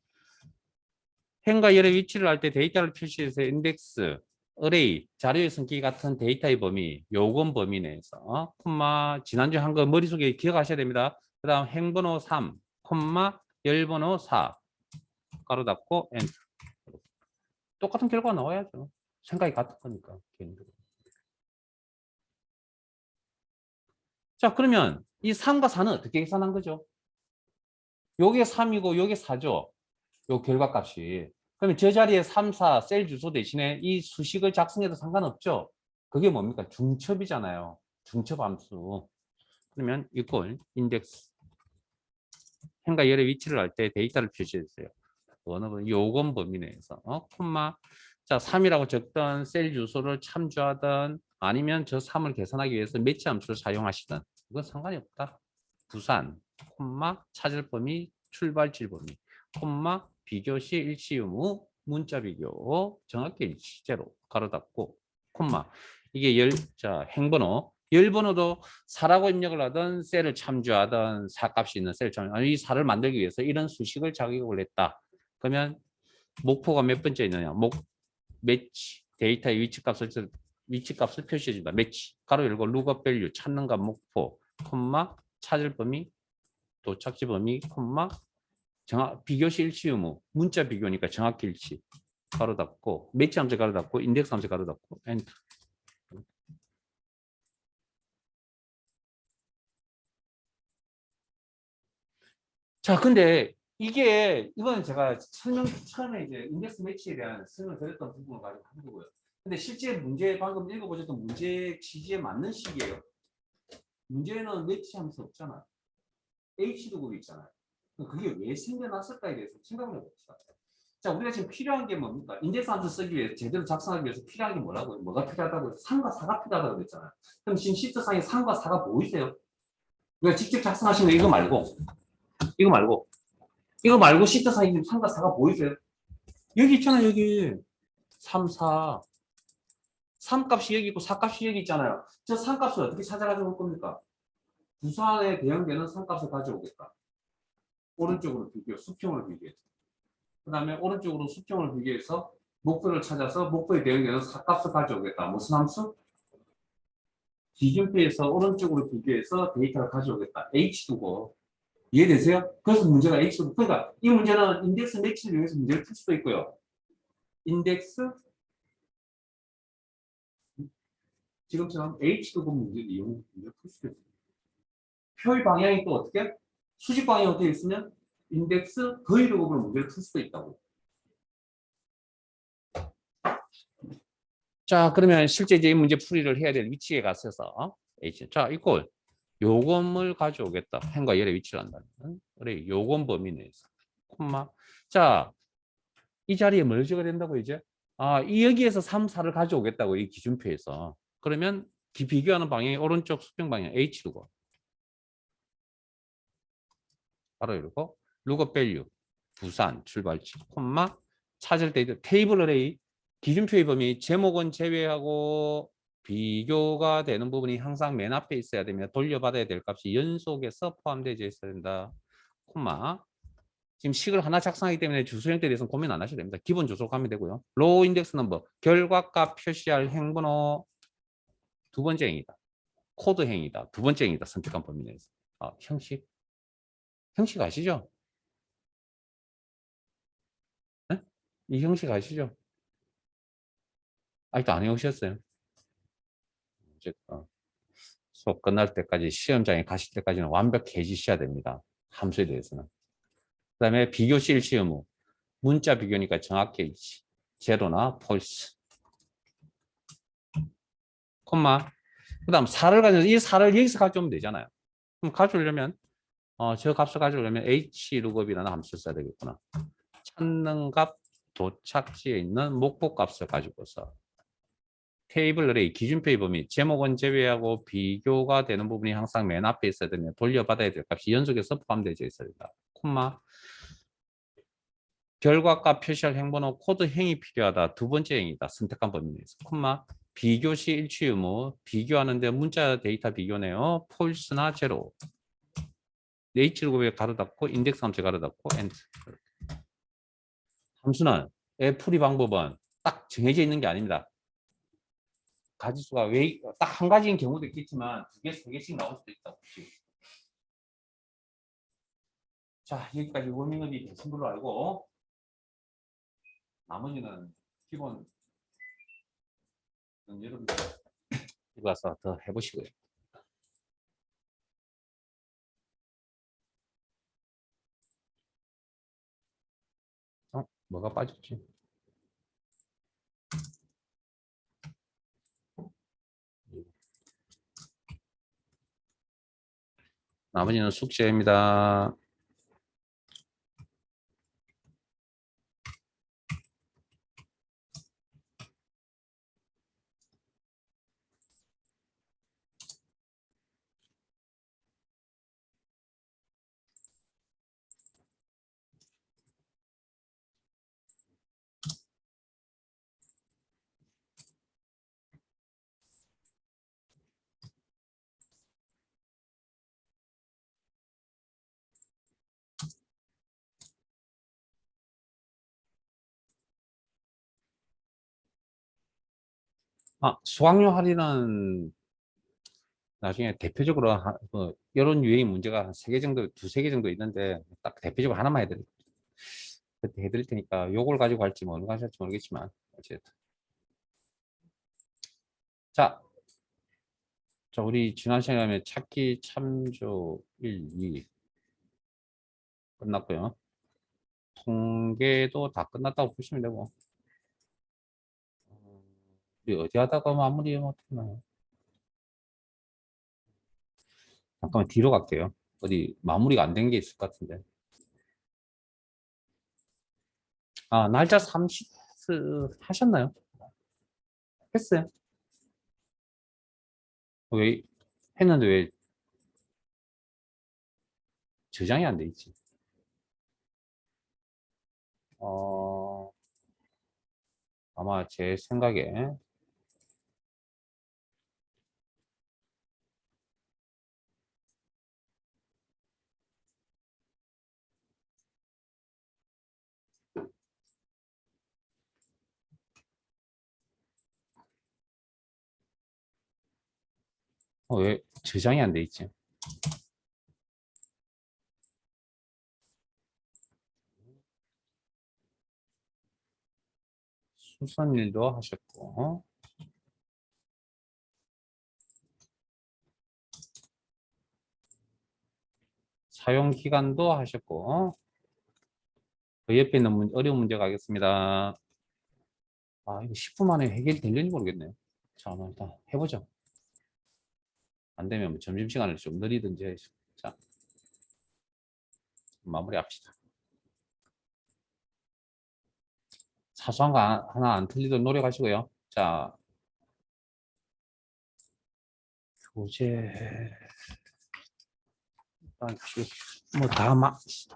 행과 열의 위치를 할 때 데이터를 표시해서 인덱스, 어레이, 자료의 성기 같은 데이터의 범위, 요건 범위 내에서 콤마 지난주에 한 거 머릿속에 기억하셔야 됩니다. 그 다음 행번호 3, 콤마 열번호 4 가로 닫고 엔터. 똑같은 결과가 나와야죠. 생각이 같은 거니까. 개인적으로. 자, 그러면 이 3과 4는 어떻게 계산한 거죠? 요게 3이고 요게 4죠. 요 결과값이. 그러면 저 자리에 3, 4 셀 주소 대신에 이 수식을 작성해도 상관없죠. 그게 뭡니까? 중첩이잖아요. 중첩 함수. 그러면 이걸 인덱스 행과 열의 위치를 할 때 데이터를 표시해 주세요. 원어는 요건 범위 내에서 콤마 자 3이라고 적던 셀 주소를 참조하든 아니면 저 3을 계산하기 위해서 매치 함수를 사용하시든 이건 상관이 없다. 부산 콤마 찾을 범위 출발지 범위 콤마 비교 시 일치 유무 문자 비교 정확히 일치 제로 가로 닫고 콤마 이게 자 행번호 열번호도 4라고 입력을 하든 셀을 참조하든 4값이 있는 셀을 참조 이 4를 만들기 위해서 이런 수식을 작업을 했다. 그러면 목포가 몇 번째 있느냐 매치 데이터의 위치값을 표시해 준다. 매치 가로 열고 룩업 밸류 찾는 값 목포 콤마 찾을 범위 도착지 범위 콤마 비교시 일치 유무 문자 비교니까 정확히 일치 가로 닫고 매치 함수 가로 닫고 인덱스 함수 가로 닫고 엔터. 자, 근데 이거는 제가 처음에 이제 인덱스 매치에 대한 설명을 드렸던 부분을 가지고 한 거고요. 근데 실제 문제, 방금 읽어보셨던 문제 취지에 맞는 식이에요. 문제는 매치하면 수 없잖아요. H도급이 있잖아요. 그게 왜 생겨났을까에 대해서 생각을 해봅시다. 자, 우리가 지금 필요한 게 뭡니까? 인덱스 함수 쓰기 위해서, 제대로 작성하기 위해서 필요한 게 뭐라고요? 뭐가 필요하다고 해서 3과 4가 필요하다고 그랬잖아요. 그럼 지금 시트상에 3과 4가 보이세요? 우리가 직접 작성하신 거 이거 말고, 이거 말고 시트상에 지금 3과 4가 보이세요? 여기 있잖아요, 여기. 3, 4. 3 값이 여기 있고 4 값이 여기 있잖아요. 저 3 값을 어떻게 찾아가지고 올 겁니까? 부산에 대응되는 3 값을 가져오겠다. 오른쪽으로 비교, 수평을 비교해서. 그 다음에 오른쪽으로 수평을 비교해서 목표를 찾아서 목표에 대응되는 4 값을 가져오겠다. 무슨 함수? 기준표에서 오른쪽으로 비교해서 데이터를 가져오겠다. H 두고. 이해되세요? 그래서 문제가 H 두고. 그러니까 이 문제는 인덱스 매치를 이용해서 문제를 풀 수도 있고요. 인덱스 지금처럼 H 두고 문제를 이용해서 문제를 풀 수도 있어요. 표의 방향이 또 어떻게? 수직 방향이 어떻게 있으면 인덱스 더이로급으로 문제를 풀 수도 있다고. 자, 그러면 실제 이제 이 문제 풀이를 해야 될 위치에 갔어서 H. 자, 이걸 요금을 가져오겠다. 행과 열의 위치를 한다는. 그래, 요금 범위 내에서. 콤마. 자, 이 자리에 뭘 적어야 된다고 이제? 이 여기에서 3, 4를 가져오겠다고 이 기준표에서. 그러면 비교하는 방향이 오른쪽 수평 방향 H루고. 바로 이러고 루거 밸류 부산 출발지 콤마 찾을 때 테이블 어레이 기준표의 범위 제목은 제외하고 비교가 되는 부분이 항상 맨 앞에 있어야 되며 돌려받아야 될 값이 연속해서 포함되어 있어야 된다. 콤마 지금 식을 하나 작성하기 때문에 주소 형태에 대해서는 고민 안 하셔도 됩니다. 기본 주소로 가면 되고요. 로우 인덱스 넘버 결과값 표시할 행번호 두 번째 행위다. 코드 행위다. 두 번째 행위다. 선택한 범위 내에서. 형식 아시죠? 네? 이 형식 아시죠? 아직도 안 해오셨어요? 이제 수업 끝날 때까지 시험장에 가실 때까지는 완벽해지셔야 됩니다. 함수에 대해서는. 그 다음에 비교시 일치 의무. 문자 비교니까 정확히 일치. 제로나 폴스. 콤마. 그 다음 4를 가져서 이 4를 여기서 가져오면 되잖아요. 그럼 가져오려면 저 값을 가져오려면 hlookup이라는 함수를 써야 되겠구나. 찾는 값 도착지에 있는 목표 값을 가지고서 테이블 어레이 기준표의 범위 제목은 제외하고 비교가 되는 부분이 항상 맨 앞에 있어야 되며 돌려받아야 될 값이 연속해서 포함되어 있어야 된다. 콤마 결과값 표시할 행번호 코드 행이 필요하다. 두 번째 행이다. 선택한 범위 내에서 콤마 비교시 일치 의무 비교하는데 문자 데이터 비교네요. 폴스나 제로 H9에 가로 닫고 인덱스 함수 가로 닫고 엔드 함수는 풀이 방법은 딱 정해져 있는 게 아닙니다. 가지수가 왜 딱 한 가지인 경우도 있겠지만 두 개, 세 개씩 나올 수도 있다고. 자, 여기까지 워밍업이 되신 걸로 알고 나머지는 기본 여러분들 이거 와서 더 해보시고요. 뭐가 빠졌지? 나머지는 숙제입니다. 수강료 할인은 나중에 대표적으로 이런 유형 문제가 한 3개 정도, 두세 개 정도 있는데 딱 대표적으로 하나만 해드릴게요. 그때 해드릴 테니까 요걸 가지고 할지 뭐 얼마나 할지 모르겠지만 어쨌든 자, 우리 지난 시간에 찾기 참조 1, 2 끝났고요. 통계도 다 끝났다고 보시면 되고. 우리 어디 하다가 마무리하면 어떡하나요? 잠깐만 뒤로 갈게요. 어디 마무리가 안 된 게 있을 것 같은데. 아, 날짜 30 하셨나요? 했어요? 왜 했는데 왜 저장이 안 돼 있지? 어, 아마 제 생각에 왜 저장이 안 돼 있지? 수선일도 하셨고 사용 기간도 하셨고 그 옆에 있는 어려운 문제 가겠습니다. 아, 이거 10분 만에 해결될는지 모르겠네요. 자, 한번 일단 해보죠. 안 되면 뭐 점심시간을 좀 느리든지 해야죠. 자, 마무리합시다. 사소한 거 하나 안 틀리도록 노력하시고요. 자, 교재 뭐다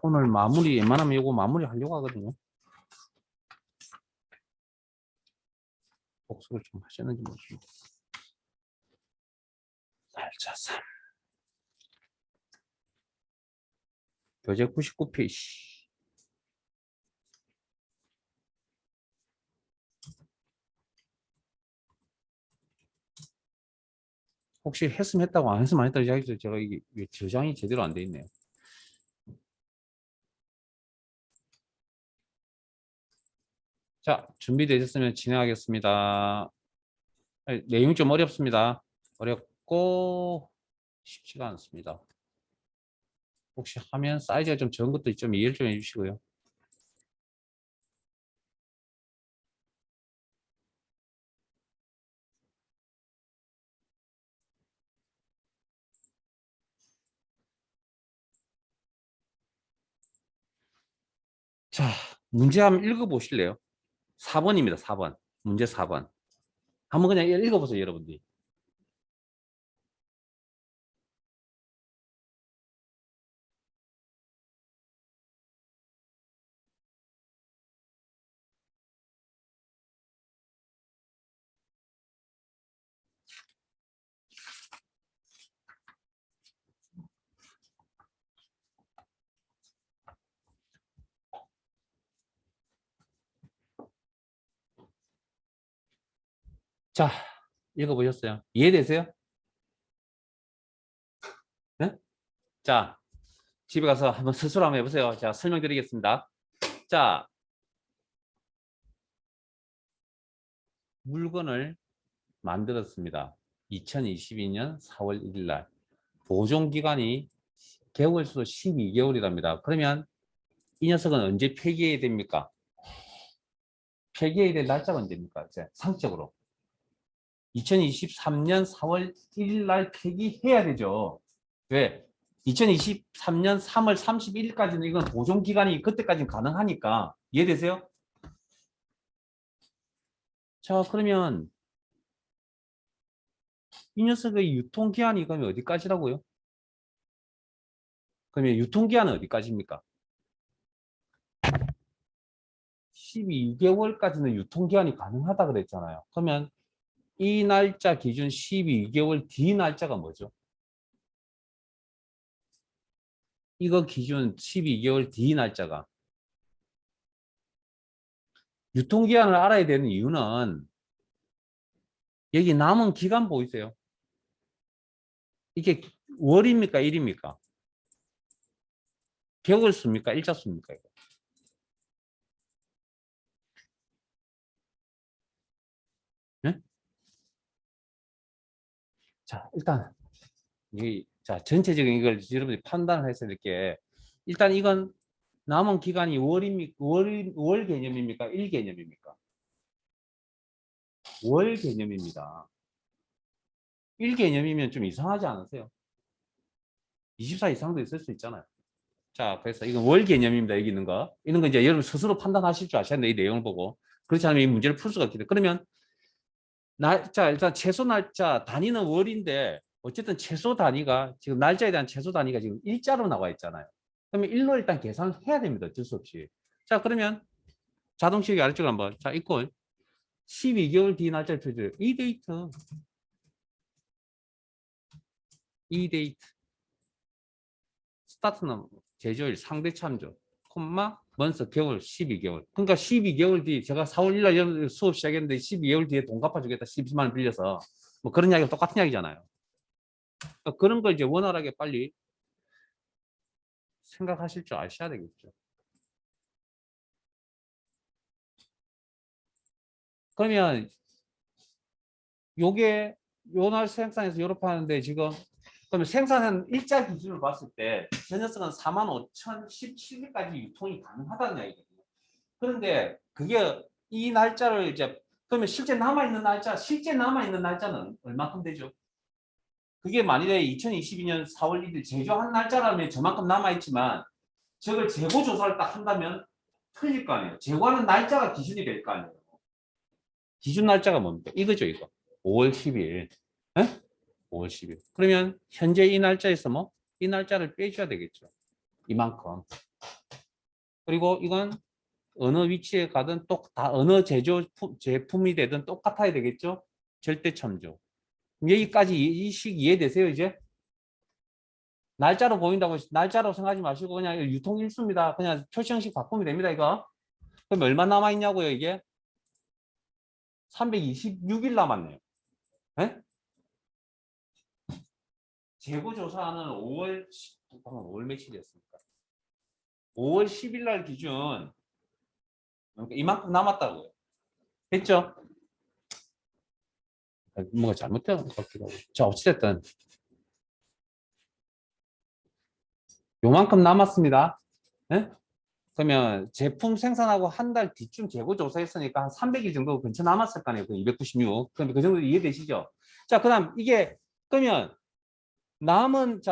오늘 마무리 웬만하면 이거 마무리 하려고 하거든요. 복습을 좀 하셨는지 모르겠습니다. 날짜 3 교재 99페이지. 혹시 했으면 했다고 안 했으면 안 했다고 이야기죠. 제가 이게 왜 저장이 제대로 안 돼 있네요. 자, 준비되셨으면 진행하겠습니다. 내용이 좀 어렵습니다. 어렵고 쉽지가 않습니다. 혹시 화면 사이즈가 좀 적은 것도 좀 이해를 좀 해주시고요. 자, 문제 한번 읽어보실래요? 4번입니다. 4번. 문제 4번. 한번 그냥 읽어보세요, 여러분들이. 자, 읽어보셨어요? 이해되세요? 네? 자, 집에 가서 한번 스스로 한번 해보세요. 자, 설명드리겠습니다. 자, 물건을 만들었습니다. 2022년 4월 1일 날. 보존기간이 개월수 12개월이랍니다. 그러면 이 녀석은 언제 폐기해야 됩니까? 폐기해야 될 날짜가 언제입니까? 이제 상적으로. 2023년 4월 1일 날 폐기해야 되죠. 왜? 2023년 3월 31일까지는 이건 보존기간이 그때까지는 가능하니까. 이해되세요? 자, 그러면 이 녀석의 유통기한이 그러면 어디까지라고요? 그러면 유통기한은 어디까지입니까? 12개월까지는 유통기한이 가능하다 그랬잖아요. 그러면 이 날짜 기준 12개월 뒤 날짜가 뭐죠? 이거 기준 12개월 뒤 날짜가 유통기한을 알아야 되는 이유는 여기 남은 기간 보이세요? 이게 월입니까? 일입니까? 개월 수입니까? 일자 수입니까? 이거? 네? 자, 일단 자 전체적인 이걸 여러분들이 판단을 해서 이렇게 일단 이건 남은 기간이 월 개념입니까? 일 개념입니까? 월 개념입니다. 일 개념이면 좀 이상하지 않으세요? 24 이상도 있을 수 있잖아요. 자, 그래서 이건 월 개념입니다. 여기 있는 거. 이런 거 이제 여러분 스스로 판단하실 줄 아셔야 돼요. 이 내용을 보고. 그렇지 않으면 이 문제를 풀 수가 없기 때문에. 그러면 날짜, 일단 최소 날짜 단위는 월인데 어쨌든 최소 단위가 지금 날짜에 대한 최소 단위가 지금 일자로 나와 있잖아요. 그러면 일로 일단 계산을 해야 됩니다. 어쩔 수 없이. 자, 그러면 자동식의 아래쪽으로 한번. 자, 이꼴 12개월 뒤 날짜를 표줘요. 이 데이트. 이 데이트. 스타트는 제조일 상대 참조. 콤마 먼스 개월 12개월. 그러니까 12개월 뒤 제가 4월 1일 날 수업 시작했는데 12개월 뒤에 돈 갚아주겠다. 12만 원 빌려서 뭐 그런 이야기가 똑같은 이야기잖아요. 그러니까 그런 걸 이제 원활하게 빨리 생각하실 줄 아셔야 되겠죠. 그러면 요게 요날 생산해서 요rop하는데 지금 그러면 생산한 일자 기준으로 봤을 때 전 녀석은 45,017일까지 유통이 가능하다는 이야기거든요. 그런데 그게 이 날짜를 이제 그러면 실제 남아있는 날짜는 얼마큼 되죠? 그게 만일에 2022년 4월 1일 제조한 날짜라면 저만큼 남아있지만 저걸 재고 조사를 딱 한다면 틀릴 거 아니에요. 재고하는 날짜가 기준이 될 거 아니에요. 기준 날짜가 뭡니까? 이거죠, 이거. 5월 10일. 에? 5월 10일. 그러면 현재 이 날짜에서 뭐? 이 날짜를 빼줘야 되겠죠. 이만큼. 그리고 이건 어느 위치에 가든 다 어느 제품이 되든 똑같아야 되겠죠. 절대 참조. 여기까지 이식 이해되세요, 이제? 날짜로 보인다고 날짜로 생각하지 마시고 그냥 유통 일수입니다. 그냥 표시 형식 바꾸면 됩니다, 이거. 그럼 얼마 남아 있냐고요, 이게? 326일 남았네요. 네? 재고 조사는 5월 며칠이었습니까? 5월 10일 날 기준 그러니까 이만큼 남았다고요. 됐죠? 뭔가 잘못된 것 같기도 하고. 자, 어찌됐든 요만큼 남았습니다. 네? 그러면 제품 생산하고 한 달 뒤쯤 재고 조사했으니까 한 300일 정도 근처 남았을 거 아니에요. 그 296. 그럼 그 정도 이해되시죠? 자, 그다음 이게 그러면 남은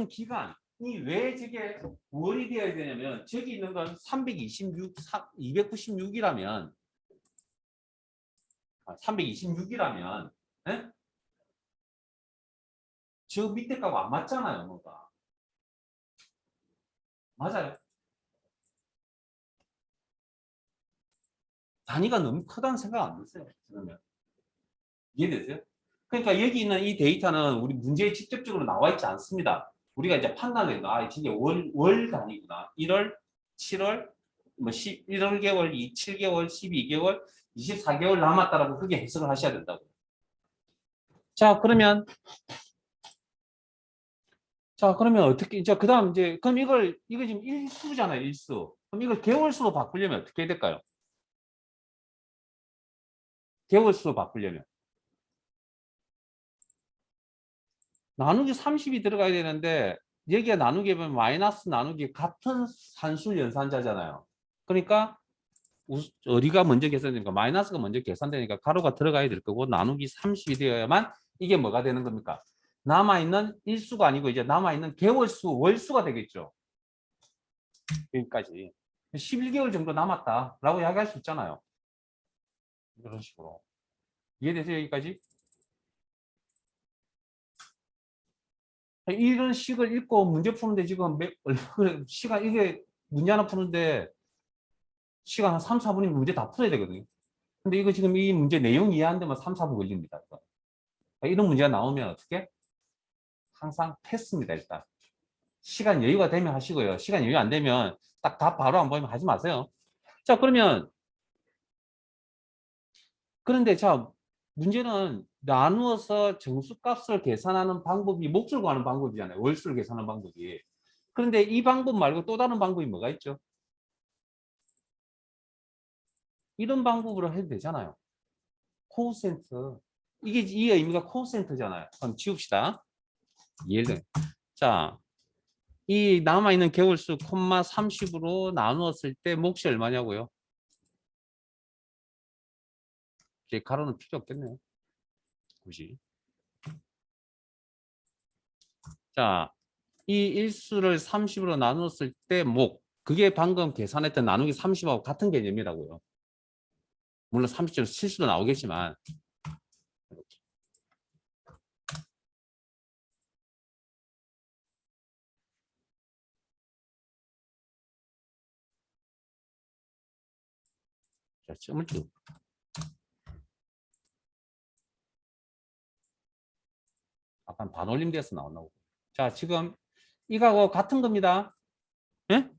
기간이 왜 저게 9월이 되어야 되냐면 저기 있는 건 296이라면 326이라면 저 밑에 값 안 맞잖아요, 뭐가. 맞아요. 단위가 너무 크다는 생각 안 드세요? 그러면 이해되세요? 그러니까 여기 있는 이 데이터는 우리 문제에 직접적으로 나와 있지 않습니다. 우리가 이제 판단을 해도 이게 월 단위구나. 1월, 7월, 뭐 11개월, 7개월, 12개월, 24개월 남았다라고 그렇게 해석을 하셔야 된다고. 자, 그러면 어떻게 이제 그다음 이제 그럼 이거 지금 일수잖아요, 일수. 그럼 이걸 개월수로 바꾸려면 어떻게 해야 될까요? 개월수로 바꾸려면 나누기 30이 들어가야 되는데 여기가 나누기 하면 마이너스 나누기 같은 산술 연산자잖아요. 그러니까 어디가 먼저 계산되니까 마이너스가 먼저 계산되니까 가로가 들어가야 될 거고 나누기 30이 되어야만 이게 뭐가 되는 겁니까? 남아있는 일수가 아니고 이제 남아있는 개월수, 월수가 되겠죠. 여기까지. 11개월 정도 남았다라고 이야기할 수 있잖아요. 이런 식으로. 이해되세요? 여기까지? 이런 식을 읽고 문제 푸는데 지금 시간 이게 문제 하나 푸는데 시간 한 3, 4분이면 문제 다 풀어야 되거든요. 근데 이거 지금 이 문제 내용 이해하는 데만 3, 4분 걸립니다. 이런 문제가 나오면 어떻게? 항상 패스입니다, 일단. 시간 여유가 되면 하시고요. 시간 여유 안 되면 딱 답 바로 안 보이면 하지 마세요. 자, 그런데 자, 문제는 나누어서 정수값을 계산하는 방법이 몫을 구하는 방법이잖아요. 월수를 계산하는 방법이. 그런데 이 방법 말고 또 다른 방법이 뭐가 있죠? 이런 방법으로 해도 되잖아요. 코센트. 이게 의미가 코센트잖아요. 그럼 지웁시다. 예를 들어. 자, 이 남아있는 개월수 콤마 30으로 나누었을 때 몫이 얼마냐고요? 이제 가로는 필요 없겠네요. 굳이. 자, 이 일수를 30으로 나눴을 때 몫. 그게 방금 계산했던 나누기 30하고 같은 개념이라고요. 물론 30점 실수도 나오겠지만. 자, 점을 쭉. 약간 반올림돼서 나온다고. 자, 지금 이거하고 같은 겁니다. 예?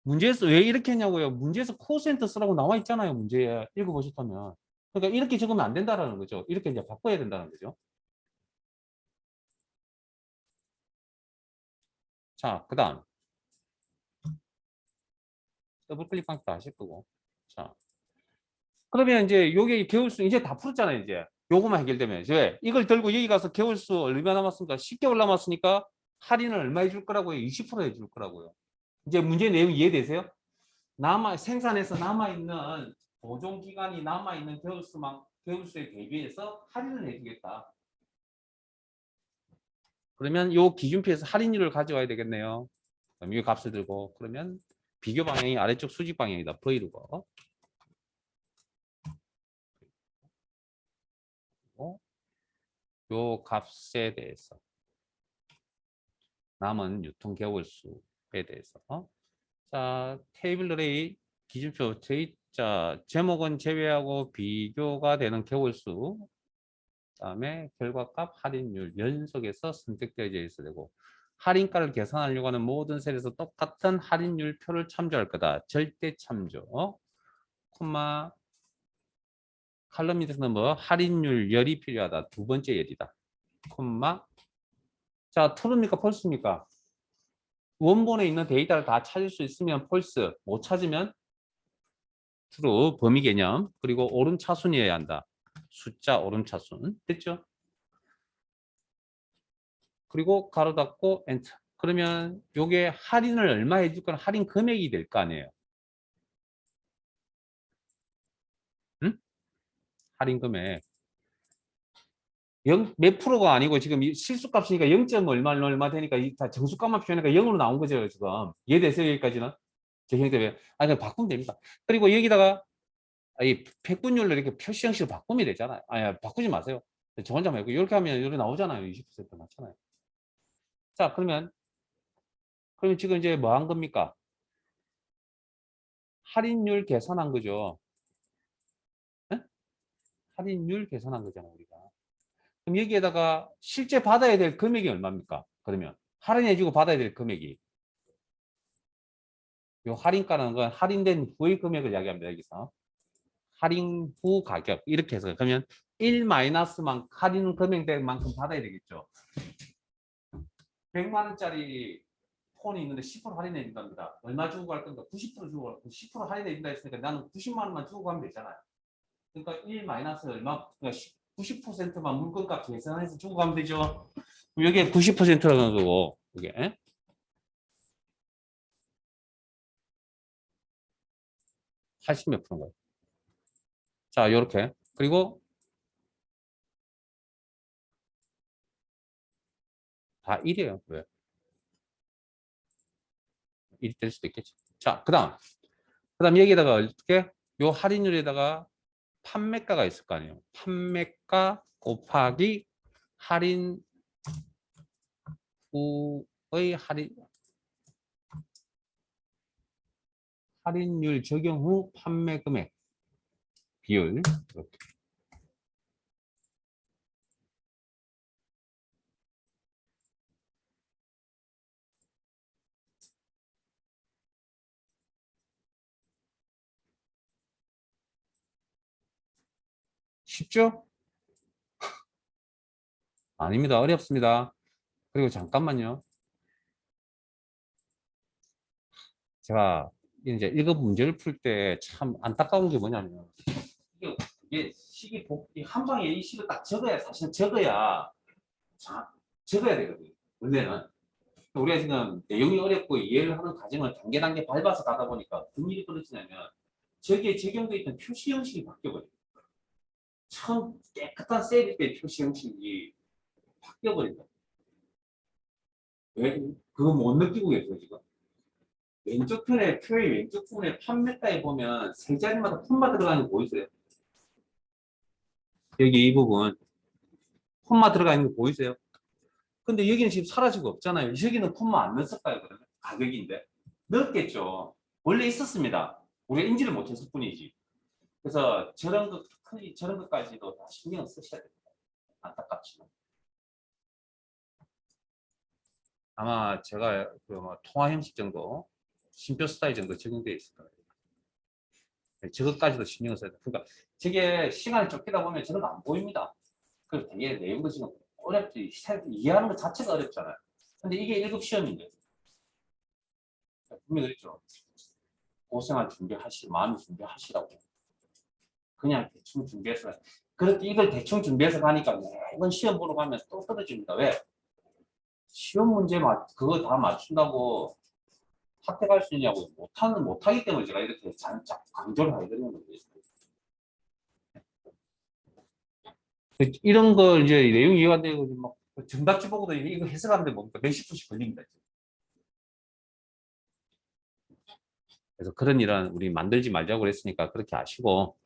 문제에서 왜 이렇게 했냐고요? 문제에서 코센터 쓰라고 나와 있잖아요. 문제에 읽어보셨다면. 그러니까 이렇게 적으면 안 된다라는 거죠. 이렇게 이제 바꿔야 된다는 거죠. 자, 그 다음. 더블 클릭 방식도 아실 거고. 자, 그러면 이제 요게 개월수 이제 다 풀었잖아요. 이제 요거만 해결되면 이제 이걸 들고 여기 가서 개월수 얼마 남았습니까? 10개월 남았으니까 할인을 얼마 해줄 거라고요? 20% 해줄 거라고요. 이제 문제 내용 이해되세요? 생산해서 남아있는 보존 기간이 남아있는 개월수에 대비해서 할인을 해주겠다. 그러면 요 기준표에서 할인율을 가져와야 되겠네요. 그럼 이 값을 들고 그러면 비교 방향이 아래쪽 수직 방향이다. V루고 요 값에 대해서 남은 유통 개월수에 대해서 자 테이블 어레이 기준표 자 제목은 제외하고 비교가 되는 개월수 그다음에 결과값 할인율 연속해서 선택되어져 있어야 되고 할인가를 계산하려고 하는 모든 셀에서 똑같은 할인율 표를 참조할 거다. 절대 참조. 콤마 칼럼 밑에서는 뭐 할인율 열이 필요하다. 두 번째 열이다. 콤마 자 true입니까 false입니까? 원본에 있는 데이터를 다 찾을 수 있으면 false, 못 찾으면 true, 범위 개념, 그리고 오름차순이어야 한다. 숫자 오름차순. 됐죠? 그리고 가로 닫고 엔터. 그러면 요게 할인을 얼마 해줄 건 할인 금액이 될 거 아니에요. 응? 할인 금액. 몇 프로가 아니고 지금 실수값이니까 0. 얼마 되니까 다 정수값만 표현하니까 0으로 나온 거죠, 지금. 이해되세요, 여기까지는? 제 형태 아니, 바꾸면 됩니다. 그리고 여기다가 이 백분율로 이렇게 표시 형식을 바꾸면 되잖아요. 아니, 바꾸지 마세요. 저 혼자 말고 이렇게 하면 이렇게 나오잖아요. 20% 맞잖아요. 자, 그러면 지금 이제 뭐 한 겁니까? 할인율 계산한 거죠. 네? 할인율 계산한 거잖아, 우리가. 그럼 여기에다가 실제 받아야 될 금액이 얼마입니까? 그러면 할인해주고 받아야 될 금액이 요 할인가라는 건 할인된 후의 금액을 이야기합니다. 여기서 할인 후 가격 이렇게 해서 그러면 1 마이너스만 할인 금액만큼 받아야 되겠죠. 100만 원짜리 폰이 있는데 10% 할인해 준답니다. 얼마 주고 갈 건가? 90% 주고 갈 건가? 10% 할인해 준다 했으니까 나는 90만 원만 주고 가면 되잖아요. 그러니까 1 마이너스 얼마? 그러니까 90%만 물건값 계산해서 주고 가면 되죠. 여기에 90%라는 거고 이게 80 몇 프로인가요? 자, 요렇게. 그리고 다 1이에요. 왜? 1이 될 수도 있겠죠. 자, 그다음 여기다가 어떻게 요 할인율에다가 판매가가 있을 거 아니에요. 판매가 곱하기 할인 후의 할인율 적용 후 판매 금액 비율 이렇게. 쉽죠? 아닙니다. 어렵습니다. 그리고 잠깐만요. 제가 이제 이거 문제를 풀 때 참 안타까운 게 뭐냐면 이게 식이 한 방에 이 식을 딱 적어야 사실 적어야 자, 적어야 되거든요. 원래는 우리가 지금 내용이 어렵고 이해를 하는 과정을 단계 단계 밟아서 가다 보니까 어떤 일이 벌어지냐면 저기에 적용되어 있던 표시 형식이 바뀌어버려요. 처음 깨끗한 셀일 표시 형식이 바뀌어버린다. 왜? 그거 못 느끼고 계세요, 지금? 왼쪽 편에, 표의 왼쪽 부분에 판매가에 보면 세 자리마다 콤마 들어가는 거 보이세요? 여기 이 부분, 콤마 들어가 있는 거 보이세요? 근데 여기는 지금 사라지고 없잖아요. 여기는 콤마 안 넣었을까요, 그러면? 가격인데. 넣었겠죠. 원래 있었습니다. 우리가 인지를 못했을 뿐이지. 그래서 저런 것까지도 다 신경을 쓰셔야 됩니다. 안타깝지만. 아마 제가 그뭐 통화 형식 정도, 심표 스타일 정도 적용되어 있을 거예요. 네, 저것까지도 신경을 써야 돼. 그러니까 저게 시간이 쫓기다 보면 저런 거 안 보입니다. 그래서 되게 내용도 지금 어렵지. 이해하는 것 자체가 어렵잖아요. 근데 이게 1급 시험인데. 분명히 그랬죠. 고생할 마음의 준비하시라고. 그냥 대충 준비해서. 그렇게 이걸 대충 준비해서 가니까 매번 시험 보러 가면 또 떨어집니다. 왜? 시험 문제 그거 다 맞춘다고 합격할 수 있냐고 못하기 때문에 제가 이렇게 잔뜩 강조를 하게 되는 거예요. 이런 거 이제 내용 이해가 되고 막 정답지 보고도 이거 해석하는데 뭡니까 몇십 분씩 걸립니다. 그래서 그런 일은 우리 만들지 말자고 그랬으니까 그렇게 아시고